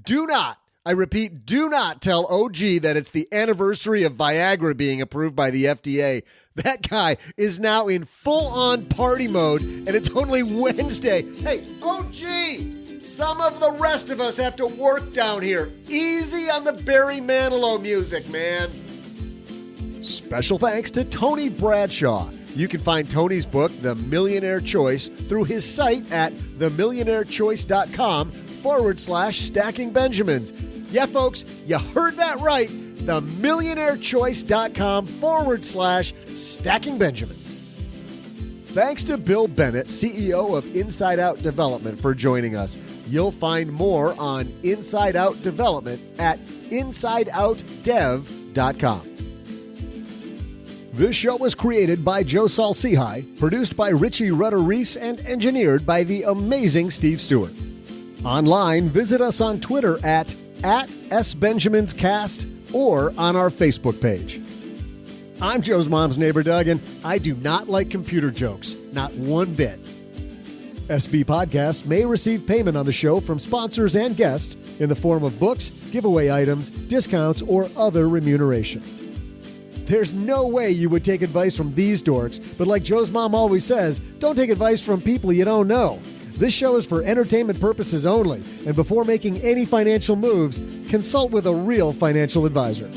Do not tell OG that it's the anniversary of Viagra being approved by the FDA. That guy is now in full-on party mode, and it's only Wednesday. Hey, OG! Some of the rest of us have to work down here. Easy on the Barry Manilow music, man. Special thanks to Tony Bradshaw. You can find Tony's book, The Millionaire Choice, through his site at themillionairechoice.com/Stacking Benjamins. Yeah, folks, you heard that right. themillionairechoice.com/Stacking Benjamins. Thanks to Bill Bennett, CEO of Inside Out Development, for joining us. You'll find more on Inside Out Development at InsideOutDev.com. This show was created by Joe Salsihai, produced by Richie Rutter-Reese, and engineered by the amazing Steve Stewart. Online, visit us on Twitter at @SBenjaminsCast or on our Facebook page. I'm Joe's mom's neighbor, Doug, and I do not like computer jokes. Not one bit. SB Podcasts may receive payment on the show from sponsors and guests in the form of books, giveaway items, discounts, or other remuneration. There's no way you would take advice from these dorks, but like Joe's mom always says, don't take advice from people you don't know. This show is for entertainment purposes only, and before making any financial moves, consult with a real financial advisor.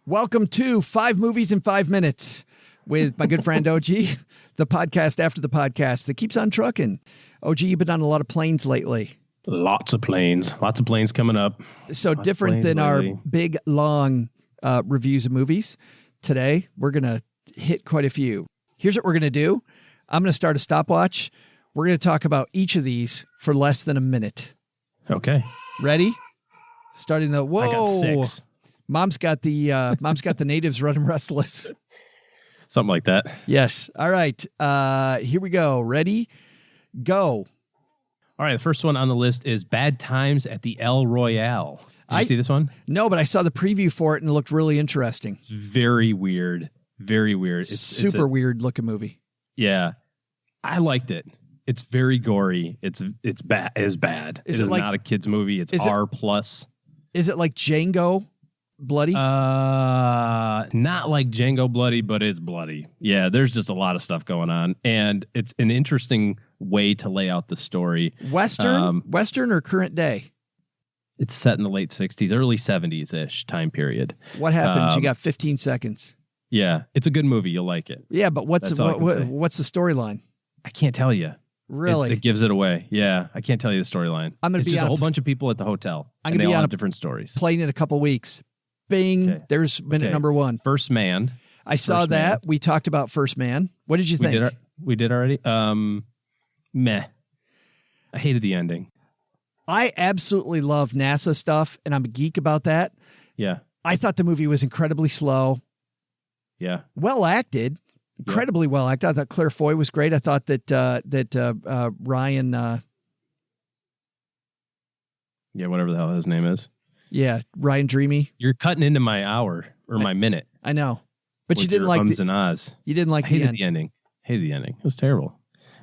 Welcome to 5 Movies in 5 Minutes with my good friend OG, the podcast after the podcast that keeps on trucking. OG, you've been on a lot of planes lately. Lots of planes coming up. So different than our big, long reviews of movies. Today, we're going to hit quite a few. Here's what we're going to do. I'm going to start a stopwatch. We're going to talk about each of these for less than a minute. Okay. Ready? Starting the, whoa. I got 6. Mom's got the natives running restless. Something like that. Yes. All right. Here we go. Ready? Go. All right. The first one on the list is Bad Times at the El Royale. Did you see this one? No, but I saw the preview for it and it looked really interesting. Very weird. Very weird. It's super weird looking movie. Yeah. I liked it. It's very gory. It's bad. It is bad. It is not a kid's movie. It's R+. Is it like Django? Bloody? Not like Django bloody, but it's bloody. Yeah, there's just a lot of stuff going on, and it's an interesting way to lay out the story. Western or current day? It's set in the late 60s, early 70s-ish time period. What happens? You got 15 seconds. Yeah, it's a good movie. You'll like it. Yeah, but what's the storyline? I can't tell you. Really? It gives it away. Yeah, I can't tell you the storyline. It's just a whole bunch of people at the hotel, and they all have different stories. Plane in a couple weeks. Bing. Okay. There's minute number 1. First Man. I saw that. We talked about First Man. What did you think? We did already. Meh. I hated the ending. I absolutely love NASA stuff, and I'm a geek about that. Yeah. I thought the movie was incredibly slow. Yeah. Well acted. Incredibly well acted. I thought Claire Foy was great. I thought that Ryan. Yeah, whatever the hell his name is. Yeah, Ryan Dreamy. You're cutting into my hour or my minute. I know, but you didn't like ums and ahs. You didn't like the ending. Hated the ending. It was terrible.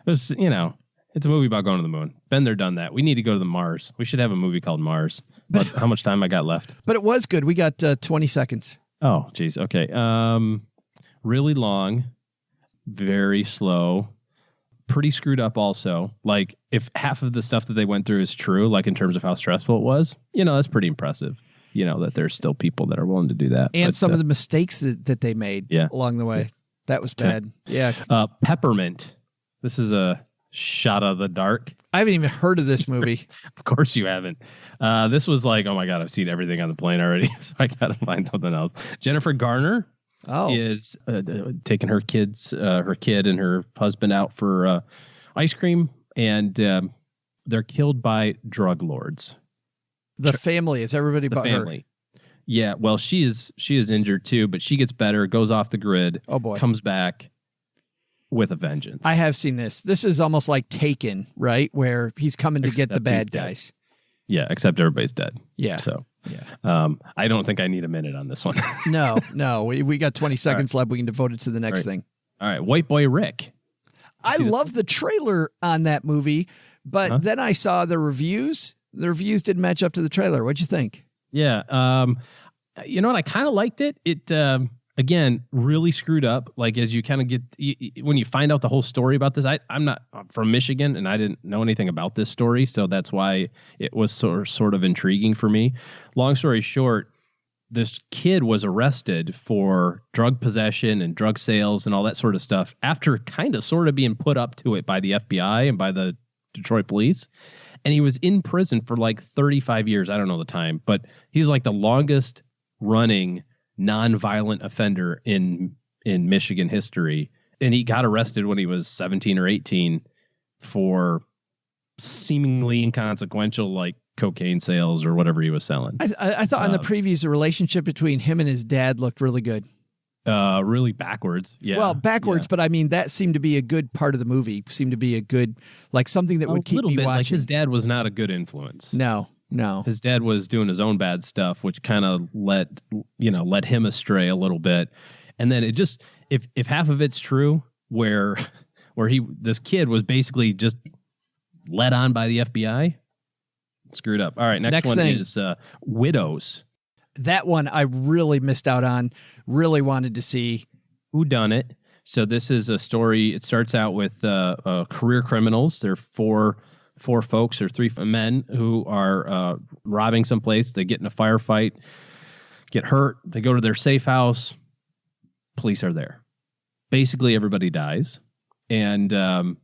It was, it's a movie about going to the moon. Been there, done that. We need to go to the Mars. We should have a movie called Mars. But how much time I got left? But it was good. We got 20 seconds. Oh, geez. Okay. Really long, very slow. Pretty screwed up also. Like, if half of the stuff that they went through is true, like in terms of how stressful it was, that's pretty impressive. That there's still people that are willing to do that. And some of the mistakes that they made along the way. Yeah. That was bad. Yeah. Peppermint. This is a shot of the dark. I haven't even heard of this movie. Of course you haven't. This was like, oh my God, I've seen everything on the plane already. So I got to find something else. Jennifer Garner. Is taking her kid and her husband out for ice cream, and they're killed by drug lords. The family, it's everybody but her. Yeah, well, she is injured too, but she gets better, goes off the grid. Oh boy, comes back, with a vengeance. I have seen this. This is almost like Taken, right? Where he's coming to get the bad guys. Yeah, except everybody's dead. Yeah. So, I don't think I need a minute on this one. No. We got 20 seconds left. We can devote it to the next thing. All right. White Boy Rick. I love the trailer on that movie, but then I saw the reviews. The reviews didn't match up to the trailer. What'd you think? Yeah. You know what? I kind of liked it. It, again, really screwed up. Like, as you kind of get, when you find out the whole story about this, I'm not from Michigan and I didn't know anything about this story. So that's why it was sort of intriguing for me. Long story short, this kid was arrested for drug possession and drug sales and all that sort of stuff after kind of sort of being put up to it by the FBI and by the Detroit police. And he was in prison for like 35 years. I don't know the time, but he's like the longest running non-violent offender in Michigan history. And he got arrested when he was 17 or 18 for seemingly inconsequential, like cocaine sales or whatever he was selling. I thought in the previews, the relationship between him and his dad looked really good. Really backwards. Yeah. Well, backwards, but I mean, that seemed to be a good part of the movie. Seemed to be a good, like something that would keep me watching. Like his dad was not a good influence. No. His dad was doing his own bad stuff, which kind of led him astray a little bit. And then it just, if half of it's true, where this kid was basically just led on by the FBI, screwed up. All right, next one thing is Widows. That one I really missed out on. Really wanted to see. Who done it? So this is a story. It starts out with career criminals. They're four folks or three men who are robbing someplace. They get in a firefight, get hurt. They go to their safe house. Police are there. Basically, everybody dies. And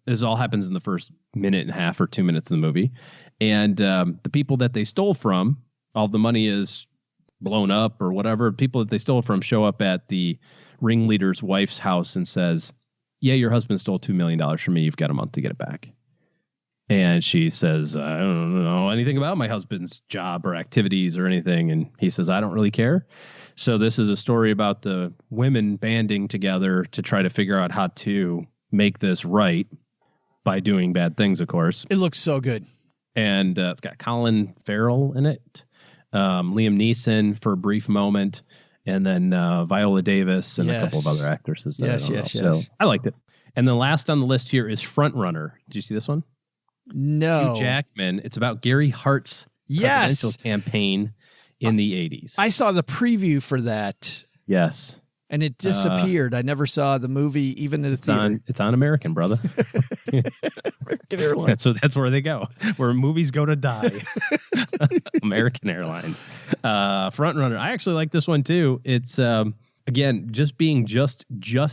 this all happens in the first minute and a half or 2 minutes of the movie. And the people that they stole from, all the money is blown up or whatever. People that they stole from show up at the ringleader's wife's house and says, yeah, your husband stole $2 million from me. You've got a month to get it back. And she says, I don't know anything about my husband's job or activities or anything. And he says, I don't really care. So this is a story about the women banding together to try to figure out how to make this right by doing bad things, of course. It looks so good. And it's got Colin Farrell in it, Liam Neeson for a brief moment, and then Viola Davis and a couple of other actresses. Yes. So I liked it. And then last on the list here is Front Runner. Did you see this one? No. Hugh Jackman. It's about Gary Hart's presidential campaign in the 80s. I saw the preview for that. Yes. And it disappeared. I never saw the movie, even at a theater. It's on American, brother. American Airlines. So that's where they go, where movies go to die. American Airlines. Front Runner. I actually like this one too. It's again just being just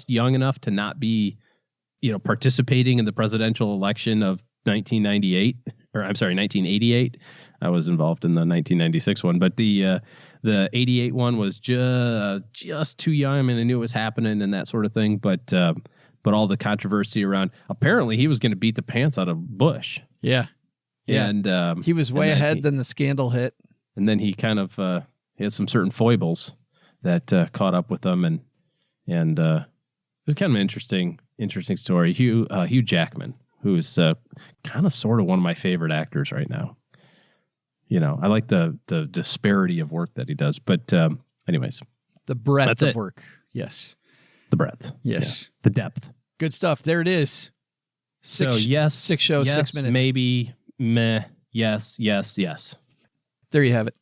young enough to not be, participating in the presidential election of 1988. I was involved in the 1996 one, but the 88 one was just too young. I mean, I knew it was happening and that sort of thing, but all the controversy around, apparently he was going to beat the pants out of Bush. Yeah. And he was way ahead than the scandal hit. And then he kind of he had some certain foibles that caught up with him, and it was kind of an interesting story. Hugh Jackman, who is kind of sort of one of my favorite actors right now. I like the disparity of work that he does. But anyways. The breadth of work. Yes. The breadth. Yes. Yeah. The depth. Good stuff. There it is. Six shows, yes, 6 minutes. Maybe, meh, yes. There you have it.